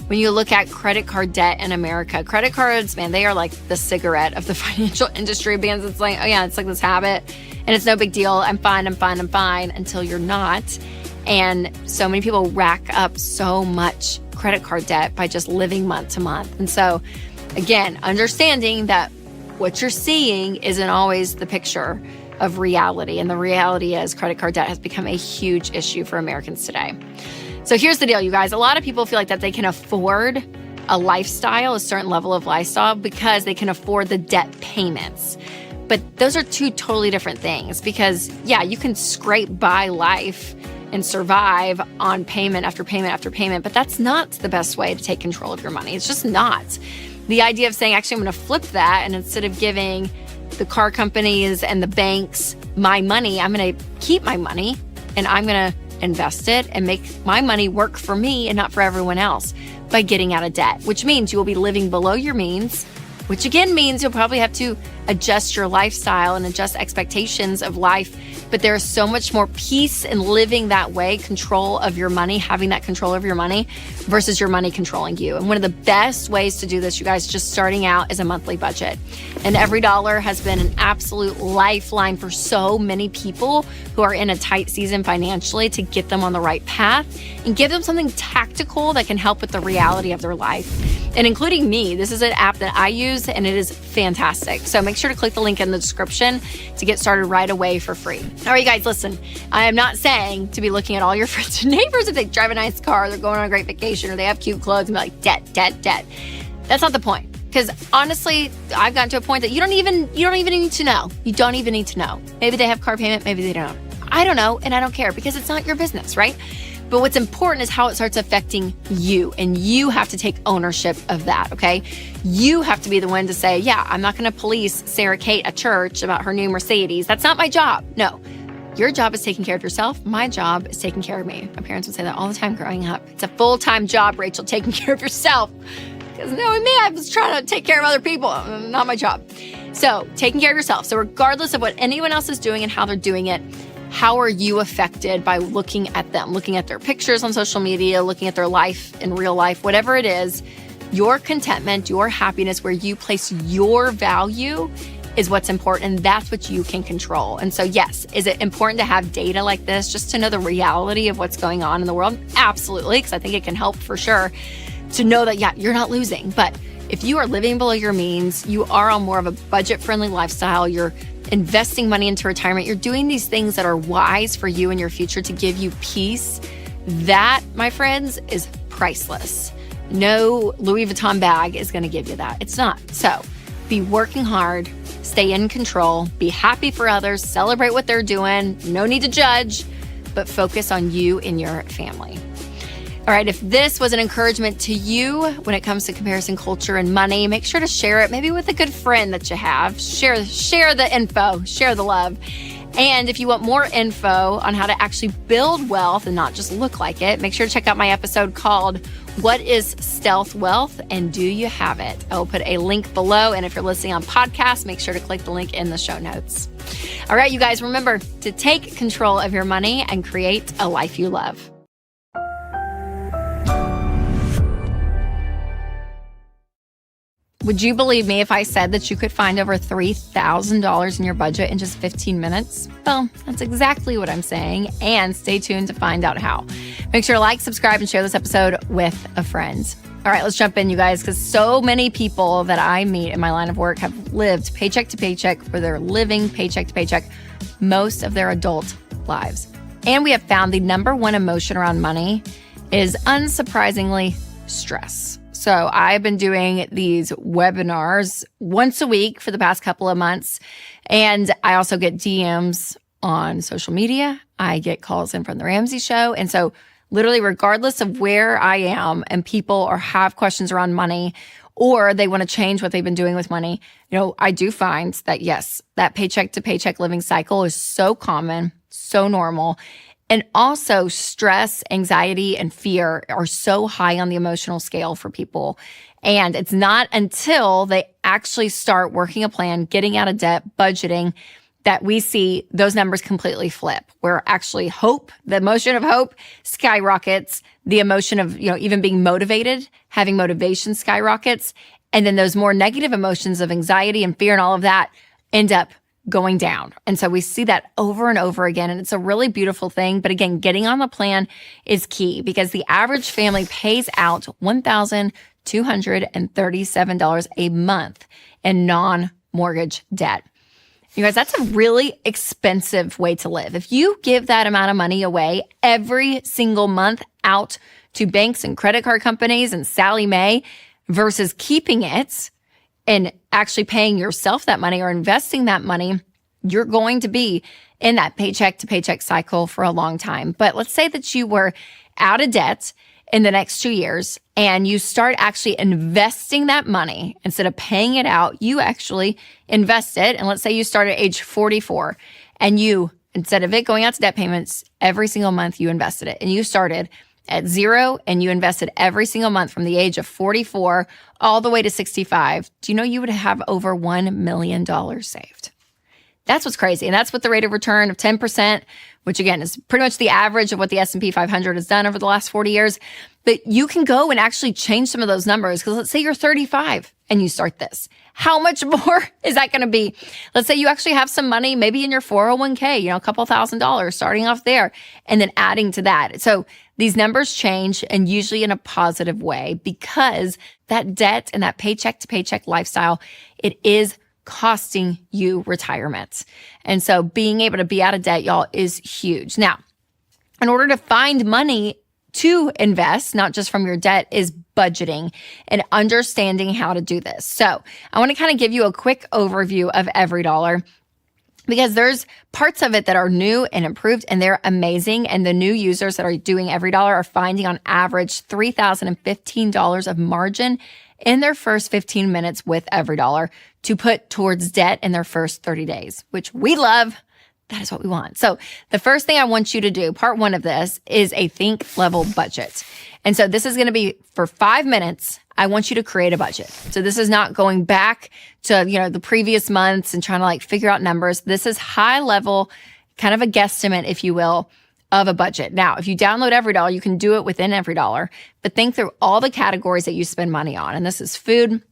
when you look at credit card debt in America, credit cards, man, they are like the cigarette of the financial industry, because it's like, oh yeah, it's like this habit and it's no big deal. I'm fine until you're not. And so many people rack up so much credit card debt by just living month to month. And so again, understanding that what you're seeing isn't always the picture of reality. And the reality is credit card debt has become a huge issue for Americans today. So here's the deal, you guys. A lot of people feel like that they can afford a lifestyle, a certain level of lifestyle, because they can afford the debt payments. But those are two totally different things, because yeah, you can scrape by life and survive on payment after payment after payment, but that's not the best way to take control of your money. It's just not. The idea of saying, actually, I'm going to flip that, and instead of giving the car companies and the banks my money, I'm going to keep my money and I'm going to invest it and make my money work for me and not for everyone else by getting out of debt, which means you will be living below your means, which again means you'll probably have to adjust your lifestyle and adjust expectations of life. But there is so much more peace in living that way, control of your money, having that control of your money versus your money controlling you. And one of the best ways to do this, you guys, just starting out, is a monthly budget. And every dollar has been an absolute lifeline for so many people who are in a tight season financially, to get them on the right path and give them something tactical that can help with the reality of their life. And including me, this is an app that I use and it is fantastic. So make sure to click the link in the description to get started right away for free. All right, you guys, listen, I am not saying to be looking at all your friends and neighbors if they drive a nice car, they're going on a great vacation, or they have cute clothes, and be like, debt. That's not the point. Because honestly, I've gotten to a point that you don't even need to know. You don't even need to know. Maybe they have car payment, maybe they don't. I don't know, and I don't care because it's not your business, right? But what's important is how it starts affecting you, and you have to take ownership of that, okay? You have to be the one to say, yeah, I'm not gonna police Sarah Kate at church about her new Mercedes. That's not my job. No, your job is taking care of yourself. My job is taking care of me. My parents would say that all the time growing up. It's a full-time job, Rachel, taking care of yourself. Because knowing me, I was trying to take care of other people, not my job. So taking care of yourself. So regardless of what anyone else is doing and how they're doing it, how are you affected by looking at them, looking at their pictures on social media, looking at their life in real life, whatever it is, your contentment, your happiness, where you place your value is what's important, and that's what you can control. And so yes, is it important to have data like this just to know the reality of what's going on in the world? Absolutely, because I think it can help for sure to know that, yeah, you're not losing. But if you are living below your means, you are on more of a budget-friendly lifestyle, you're investing money into retirement, you're doing these things that are wise for you and your future to give you peace, that, my friends, is priceless. No Louis Vuitton bag is going to give you that. It's not. So be working hard, stay in control, be happy for others, celebrate what they're doing, no need to judge, but focus on you and your family. All right, if this was an encouragement to you when it comes to comparison culture and money, make sure to share it, maybe with a good friend that you have. Share the info, share the love. And if you want more info on how to actually build wealth and not just look like it, make sure to check out my episode called What is Stealth Wealth and Do You Have It? I'll put a link below. And if you're listening on podcast, make sure to click the link in the show notes. All right, you guys, remember to take control of your money and create a life you love. Would you believe me if I said that you could find over $3,000 in your budget in just 15 minutes? Well, that's exactly what I'm saying, and stay tuned to find out how. Make sure to like, subscribe, and share this episode with a friend. All right, let's jump in, you guys, because so many people that I meet in my line of work have lived paycheck to paycheck, where they're living paycheck to paycheck most of their adult lives. And we have found the number one emotion around money is, unsurprisingly, stress. So I've been doing these webinars once a week for the past couple of months. And I also get DMs on social media. I get calls in from the Ramsey Show. And so literally, regardless of where I am and people or have questions around money, or they want to change what they've been doing with money, I do find that, yes, that paycheck to paycheck living cycle is so common, so normal. And also stress, anxiety, and fear are so high on the emotional scale for people. And it's not until they actually start working a plan, getting out of debt, budgeting, that we see those numbers completely flip, where actually hope, the emotion of hope skyrockets, the emotion of, even being motivated, having motivation skyrockets. And then those more negative emotions of anxiety and fear and all of that end up going down. And so we see that over and over again. And it's a really beautiful thing. But again, getting on the plan is key, because the average family pays out $1,237 a month in non-mortgage debt. You guys, that's a really expensive way to live. If you give that amount of money away every single month out to banks and credit card companies and Sally Mae versus keeping it and actually paying yourself that money or investing that money, you're going to be in that paycheck to paycheck cycle for a long time. But let's say that you were out of debt in the next 2 years and you start actually investing that money instead of paying it out. You actually invest it. And let's say you start at age 44 and you, instead of it going out to debt payments every single month, you invested it, and you started at zero and you invested every single month from the age of 44 all the way to 65. Do you know you would have over $1 million saved? That's what's crazy. And that's what the rate of return of 10%, which again is pretty much the average of what the S&P 500 has done over the last 40 years. But you can go and actually change some of those numbers, because let's say you're 35 and you start this. How much more is that going to be? Let's say you actually have some money, maybe in your 401k, a couple $1,000 starting off there and then adding to that. So these numbers change, and usually in a positive way, because that debt and that paycheck to paycheck lifestyle, it is costing you retirement. And so being able to be out of debt, y'all, is huge. Now, in order to find money to invest, not just from your debt, is budgeting and understanding how to do this. So I want to kind of give you a quick overview of EveryDollar, because there's parts of it that are new and improved, and they're amazing. And the new users that are doing EveryDollar are finding on average $3,015 of margin in their first 15 minutes with EveryDollar to put towards debt in their first 30 days, which we love. That is what we want. So the first thing I want you to do, part one of this, is a think level budget. And so this is going to be for 5 minutes. I want you to create a budget. So this is not going back to, the previous months and trying to figure out numbers. This is high level, kind of a guesstimate, if you will, of a budget. Now, if you download EveryDollar, you can do it within EveryDollar, but think through all the categories that you spend money on. And this is food,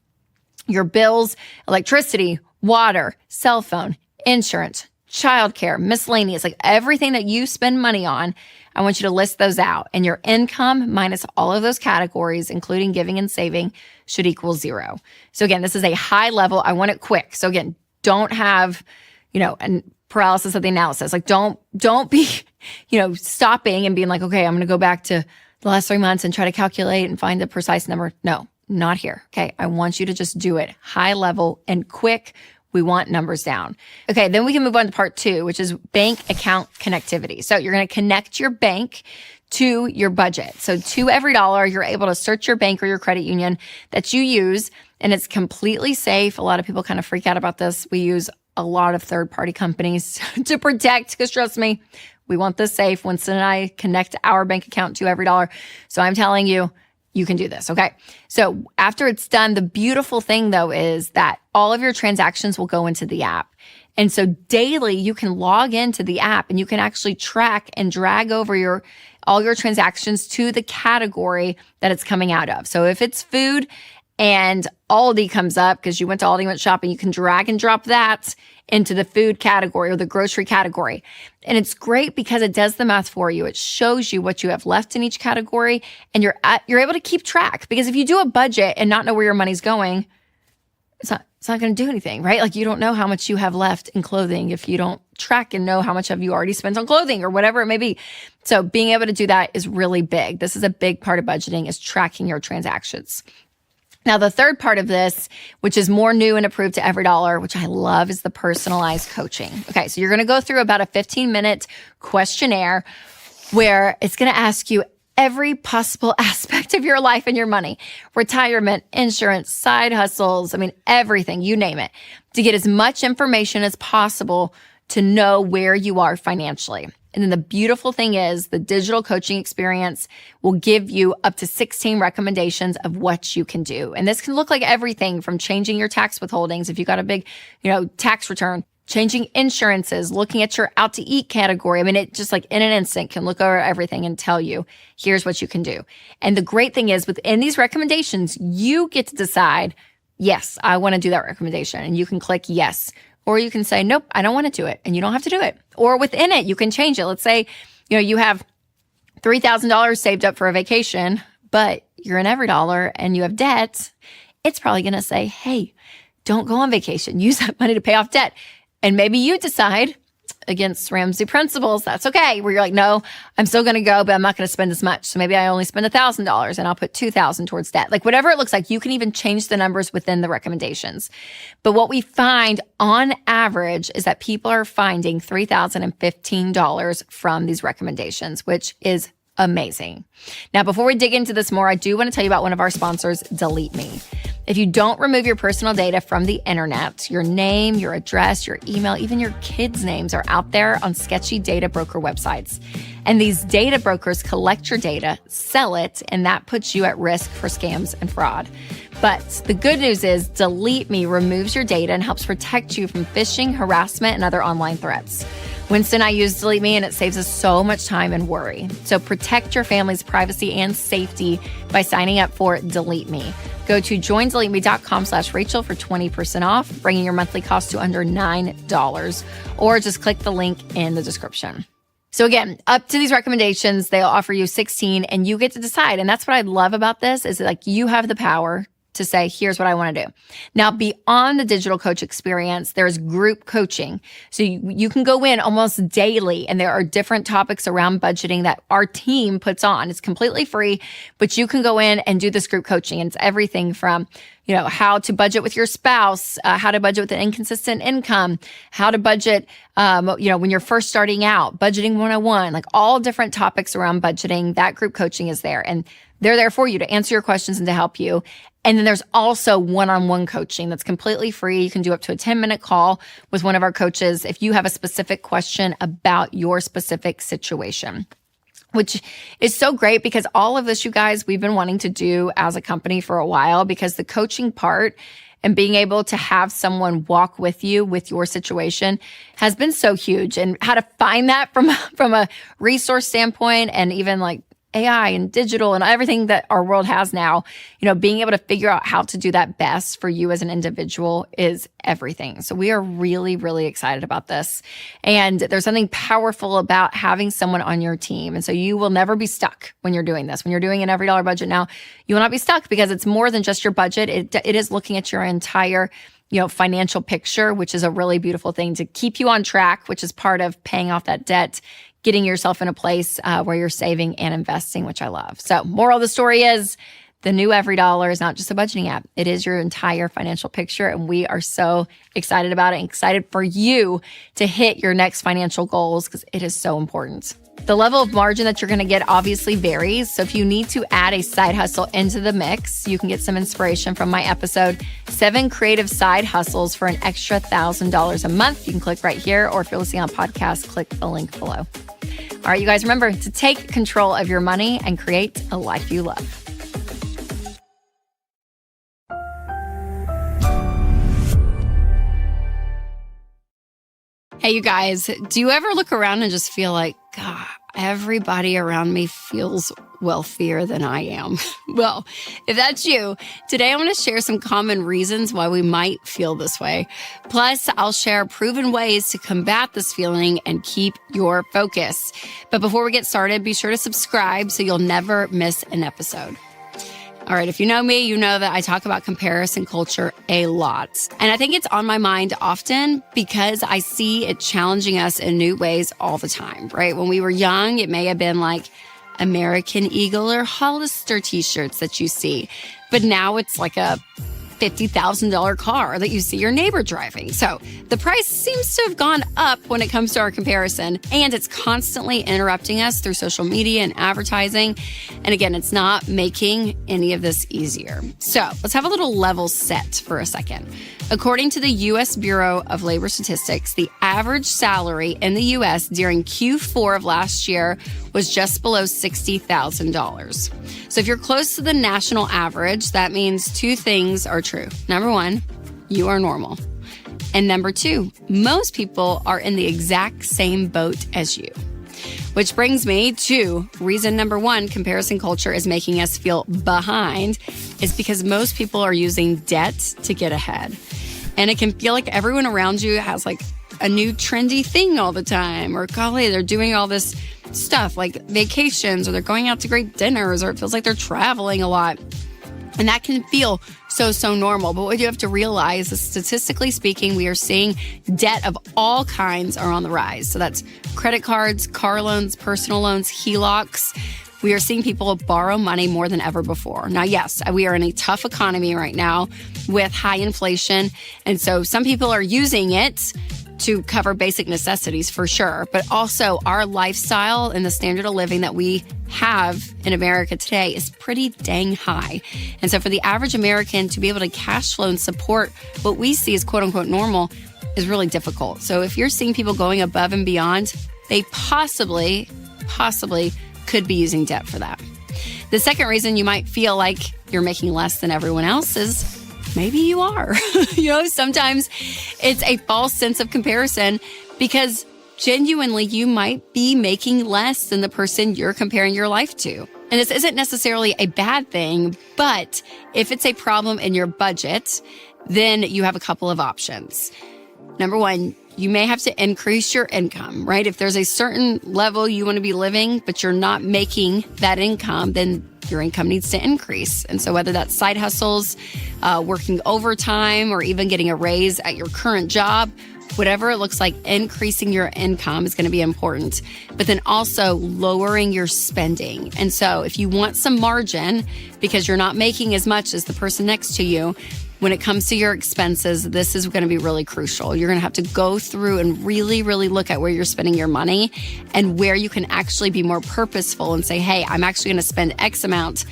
your bills, electricity, water, cell phone, insurance, childcare, miscellaneous, everything that you spend money on. I want you to list those out, and your income minus all of those categories, including giving and saving, should equal 0. So again, this is a high level. I want it quick. So again, don't have, an paralysis of the analysis. Don't be, stopping and being okay, I'm going to go back to the last 3 months and try to calculate and find the precise number. No, not here. Okay. I want you to just do it high level and quick. We want numbers down. Okay, then we can move on to part 2, which is bank account connectivity. So you're going to connect your bank to your budget. So to EveryDollar, you're able to search your bank or your credit union that you use, and it's completely safe. A lot of people kind of freak out about this. We use a lot of third-party companies to protect, because trust me, we want this safe. Winston and I connect our bank account to EveryDollar. So I'm telling you, you can do this, okay? So after it's done, the beautiful thing, though, is that all of your transactions will go into the app. And so daily, you can log into the app and you can actually track and drag over all your transactions to the category that it's coming out of. So if it's food and Aldi comes up because you went to Aldi, went shopping, you can drag and drop that into the food category or the grocery category. And it's great because it does the math for you. It shows you what you have left in each category, and you're able to keep track. Because if you do a budget and not know where your money's going, it's not going to do anything, right? You don't know how much you have left in clothing if you don't track and know how much have you already spent on clothing or whatever it may be. So being able to do that is really big. This is a big part of budgeting, is tracking your transactions. Now, the third part of this, which is more new and approved to EveryDollar, which I love, is the personalized coaching. Okay, so you're going to go through about a 15-minute questionnaire where it's going to ask you every possible aspect of your life and your money: retirement, insurance, side hustles, everything, you name it, to get as much information as possible to know where you are financially. And then the beautiful thing is the digital coaching experience will give you up to 16 recommendations of what you can do. And this can look like everything from changing your tax withholdings if you got a big, tax return, changing insurances, looking at your out to eat category. It just in an instant can look over everything and tell you, here's what you can do. And the great thing is within these recommendations, you get to decide, yes, I want to do that recommendation. And you can click yes. Or you can say, nope, I don't want to do it. And you don't have to do it. Or within it, you can change it. Let's say, you have $3,000 saved up for a vacation, but you're in EveryDollar and you have debt. It's probably going to say, hey, don't go on vacation. Use that money to pay off debt. And maybe you decide, against Ramsey principles, that's okay, where you're like, no, I'm still going to go, but I'm not going to spend as much. So maybe I only spend $1,000 and I'll put $2,000 towards debt. Whatever it looks like, you can even change the numbers within the recommendations. But what we find on average is that people are finding $3,015 from these recommendations, which is amazing. Now, before we dig into this more, I do want to tell you about one of our sponsors, Delete Me. If you don't remove your personal data from the internet, your name, your address, your email, even your kids' names are out there on sketchy data broker websites. And these data brokers collect your data, sell it, and that puts you at risk for scams and fraud. But the good news is Delete Me removes your data and helps protect you from phishing, harassment, and other online threats. Winston and I use Delete Me, and it saves us so much time and worry. So protect your family's privacy and safety by signing up for Delete Me. Go to joindeleteme.com/Rachel for 20% off, bringing your monthly cost to under $9, or just click the link in the description. So again, up to these recommendations, they'll offer you 16 and you get to decide. And that's what I love about this is you have the power to say, here's what I want to do. Now, beyond the digital coach experience, there's group coaching. So you can go in almost daily, and there are different topics around budgeting that our team puts on. It's completely free, but you can go in and do this group coaching. And it's everything from, how to budget with your spouse, how to budget with an inconsistent income, how to budget, when you're first starting out, budgeting 101, like all different topics around budgeting. That group coaching is there, and they're there for you to answer your questions and to help you. And then there's also one-on-one coaching that's completely free. You can do up to a 10-minute call with one of our coaches if you have a specific question about your specific situation, which is so great because all of this, you guys, we've been wanting to do as a company for a while, because the coaching part and being able to have someone walk with you with your situation has been so huge. And how to find that from a resource standpoint, and even like AI and digital and everything that our world has now, being able to figure out how to do that best for you as an individual is everything. So we are really, really excited about this. And there's something powerful about having someone on your team. And so you will never be stuck when you're doing this. When you're doing an every dollar budget now, you will not be stuck, because it's more than just your budget. It is looking at your entire financial picture, which is a really beautiful thing to keep you on track, which is part of paying off that debt, getting yourself in a place where you're saving and investing, which I love. So moral of the story is, the new Every Dollar is not just a budgeting app. It is your entire financial picture. And we are so excited about it, and excited for you to hit your next financial goals, because it is so important. The level of margin that you're going to get obviously varies. So if you need to add a side hustle into the mix, you can get some inspiration from my episode, 7 Creative Side Hustles for an extra $1,000 a month. You can click right here, or if you're listening on podcast, click the link below. All right, you guys, remember to take control of your money and create a life you love. Hey, you guys, do you ever look around and just feel like, God, everybody around me feels wealthier than I am? Well, if that's you, today I'm going to share some common reasons why we might feel this way. Plus, I'll share proven ways to combat this feeling and keep your focus. But before we get started, be sure to subscribe so you'll never miss an episode. All right, if you know me, you know that I talk about comparison culture a lot. And I think it's on my mind often because I see it challenging us in new ways all the time, right? When we were young, it may have been like American Eagle or Hollister t-shirts that you see. But now it's like a $50,000 car that you see your neighbor driving. So the price seems to have gone up when it comes to our comparison, and it's constantly interrupting us through social media and advertising. And again, it's not making any of this easier. So let's have a little level set for a second. According to the U.S. Bureau of Labor Statistics, the average salary in the U.S. during Q4 of last year was just below $60,000. So if you're close to the national average, that means 2 things are true. Number 1, you are normal. And number 2, most people are in the exact same boat as you. Which brings me to reason number 1, comparison culture is making us feel behind, is because most people are using debt to get ahead. And it can feel like everyone around you has like a new trendy thing all the time, or golly, they're doing all this stuff like vacations, or they're going out to great dinners, or it feels like they're traveling a lot. And that can feel so normal. But what you have to realize is, statistically speaking, we are seeing debt of all kinds are on the rise. So that's credit cards, car loans, personal loans, HELOCs. We are seeing people borrow money more than ever before. Now, yes, we are in a tough economy right now with high inflation. And so some people are using it to cover basic necessities for sure, but also our lifestyle and the standard of living that we have in America today is pretty dang high. And so for the average American to be able to cash flow and support what we see as quote unquote normal is really difficult. So if you're seeing people going above and beyond, they possibly could be using debt for that. The second reason you might feel like you're making less than everyone else is maybe you are. Sometimes it's a false sense of comparison because genuinely you might be making less than the person you're comparing your life to. And this isn't necessarily a bad thing, but if it's a problem in your budget, then you have a couple of options. Number 1, you may have to increase your income, right? If there's a certain level you want to be living, but you're not making that income, then your income needs to increase. And so whether that's side hustles, working overtime, or even getting a raise at your current job, whatever it looks like, increasing your income is going to be important, but then also lowering your spending. And so if you want some margin because you're not making as much as the person next to you, when it comes to your expenses, this is going to be really crucial. You're going to have to go through and really, really look at where you're spending your money and where you can actually be more purposeful and say, hey, I'm actually going to spend X amount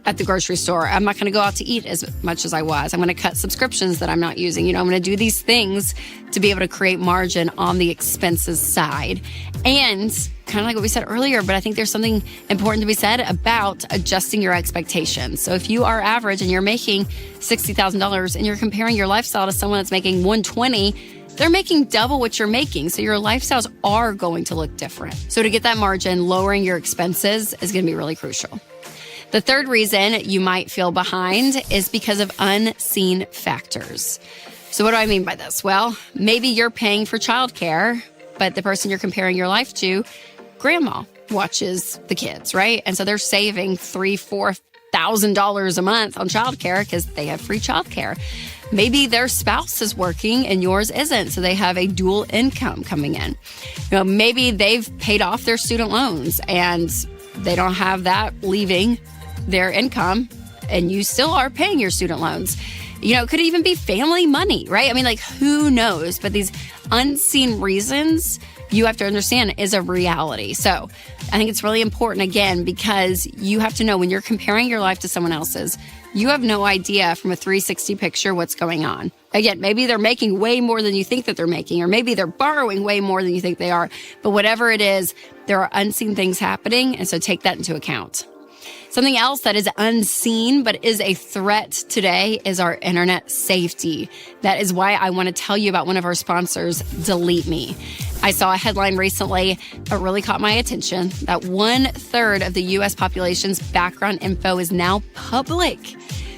at the grocery store. I'm not going to go out to eat as much as I was. I'm going to cut subscriptions that I'm not using. I'm going to do these things to be able to create margin on the expenses side. And kind of like what we said earlier, but I think there's something important to be said about adjusting your expectations. So if you are average and you're making $60,000 and you're comparing your lifestyle to someone that's making $120,000, they're making double what you're making. So your lifestyles are going to look different. So to get that margin, lowering your expenses is going to be really crucial. The third reason you might feel behind is because of unseen factors. So what do I mean by this? Well, maybe you're paying for childcare, but the person you're comparing your life to, grandma, watches the kids, right? And so they're saving $3,000-$4,000 a month on childcare because they have free childcare. Maybe their spouse is working and yours isn't, so they have a dual income coming in. Maybe they've paid off their student loans and they don't have that leaving their income, and you still are paying your student loans. It could even be family money, right? I mean, who knows? But these unseen reasons you have to understand is a reality. So I think it's really important, again, because you have to know when you're comparing your life to someone else's, you have no idea from a 360 picture what's going on. Again, maybe they're making way more than you think that they're making, or maybe they're borrowing way more than you think they are. But whatever it is, there are unseen things happening. And so take that into account. Something else that is unseen but is a threat today is our internet safety. That is why I want to tell you about one of our sponsors, Delete Me. I saw a headline recently that really caught my attention, that 1/3 of the U.S. population's background info is now public.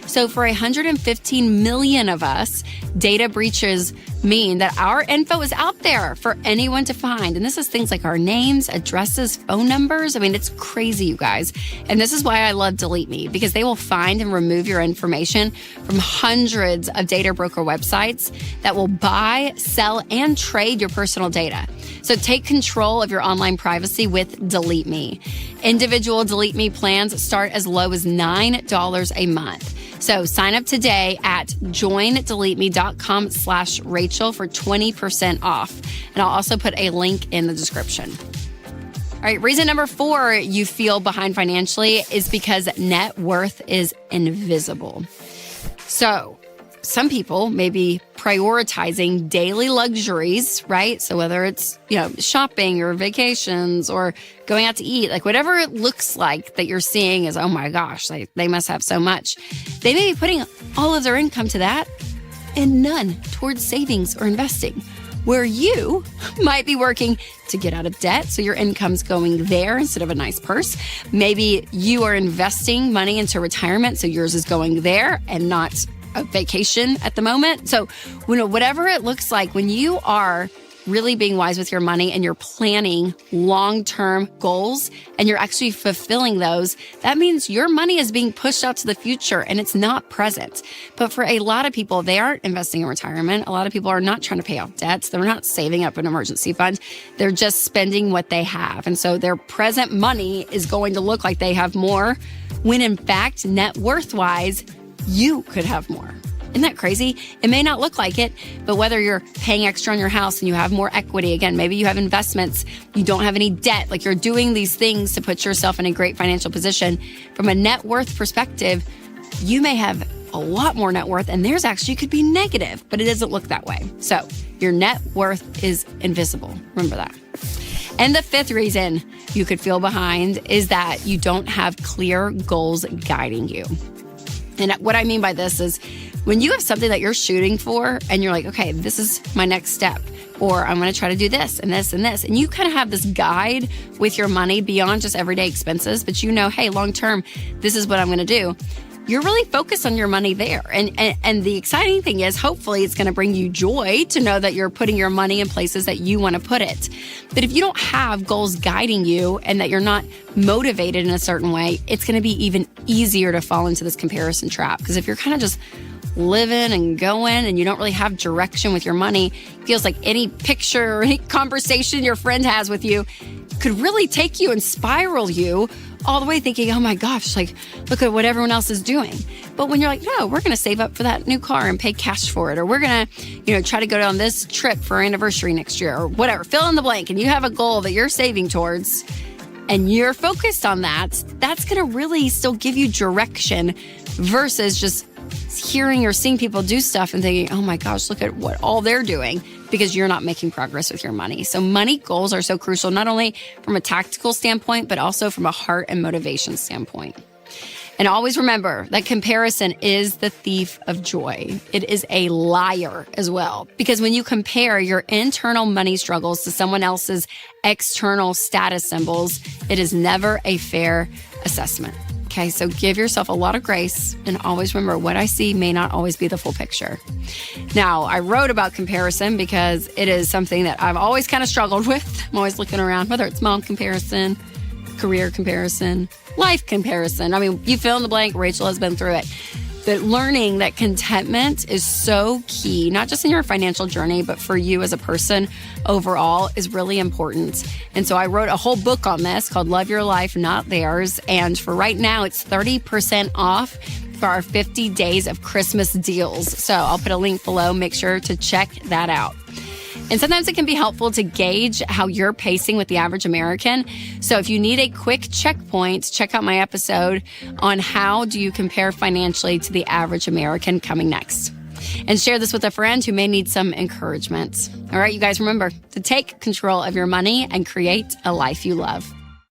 So for 115 million of us, data breaches mean that our info is out there for anyone to find. And this is things like our names, addresses, phone numbers. I mean, it's crazy, you guys. And this is why I love Delete Me, because they will find and remove your information from hundreds of data broker websites that will buy, sell, and trade your personal data. So take control of your online privacy with Delete Me. Individual Delete Me plans start as low as $9 a month. So sign up today at joindeleteme.com/Rachel for 20% off. And I'll also put a link in the description. All right, reason number 4 you feel behind financially is because net worth is invisible. So some people may be prioritizing daily luxuries, right? So whether it's, shopping or vacations or going out to eat, whatever it looks like that you're seeing is, oh my gosh, they must have so much. They may be putting all of their income to that and none towards savings or investing, where you might be working to get out of debt. So your income's going there instead of a nice purse. Maybe you are investing money into retirement. So yours is going there and not a vacation at the moment. So, whatever it looks like, when you are really being wise with your money and you're planning long-term goals and you're actually fulfilling those, that means your money is being pushed out to the future and it's not present. But for a lot of people, they aren't investing in retirement. A lot of people are not trying to pay off debts. They're not saving up an emergency fund. They're just spending what they have. And so their present money is going to look like they have more, when in fact, net worth-wise, you could have more. Isn't that crazy? It may not look like it, but whether you're paying extra on your house and you have more equity, again, maybe you have investments, you don't have any debt, you're doing these things to put yourself in a great financial position. From a net worth perspective, you may have a lot more net worth and theirs actually could be negative, but it doesn't look that way. So your net worth is invisible. Remember that. And the 5th reason you could feel behind is that you don't have clear goals guiding you. And what I mean by this is when you have something that you're shooting for and you're like, okay, this is my next step, or I'm going to try to do this and this and this. And you kind of have this guide with your money beyond just everyday expenses, but hey, long term, this is what I'm going to do. you're really focused on your money there. And the exciting thing is, hopefully it's going to bring you joy to know that you're putting your money in places that you want to put it. But if you don't have goals guiding you and that you're not motivated in a certain way, it's going to be even easier to fall into this comparison trap. Because if you're kind of just living and going and you don't really have direction with your money, it feels like any picture or any conversation your friend has with you could really take you and spiral you all the way thinking, oh my gosh, like, look at what everyone else is doing. But when you're like, no, we're going to save up for that new car and pay cash for it, or we're going to, try to go on this trip for our anniversary next year, or whatever, fill in the blank, and you have a goal that you're saving towards, and you're focused on that, that's going to really still give you direction versus just hearing or seeing people do stuff and thinking, oh my gosh, look at what all they're doing, because you're not making progress with your money. So money goals are so crucial, not only from a tactical standpoint, but also from a heart and motivation standpoint. And always remember that comparison is the thief of joy. It is a liar as well, because when you compare your internal money struggles to someone else's external status symbols, it is never a fair assessment. Okay, so give yourself a lot of grace and always remember what I see may not always be the full picture. Now, I wrote about comparison because it is something that I've always kind of struggled with. I'm always looking around, whether it's mom comparison, career comparison, life comparison. I mean, you fill in the blank, Rachel has been through it. But learning that contentment is so key, not just in your financial journey, but for you as a person overall, is really important. And so I wrote a whole book on this called Love Your Life, Not Theirs. And for right now, it's 30% off for our 50 days of Christmas deals. So I'll put a link below. Make sure to check that out. And sometimes it can be helpful to gauge how you're pacing with the average American. So if you need a quick checkpoint, check out my episode on how do you compare financially to the average American coming next. And share this with a friend who may need some encouragement. All right, you guys, remember to take control of your money and create a life you love.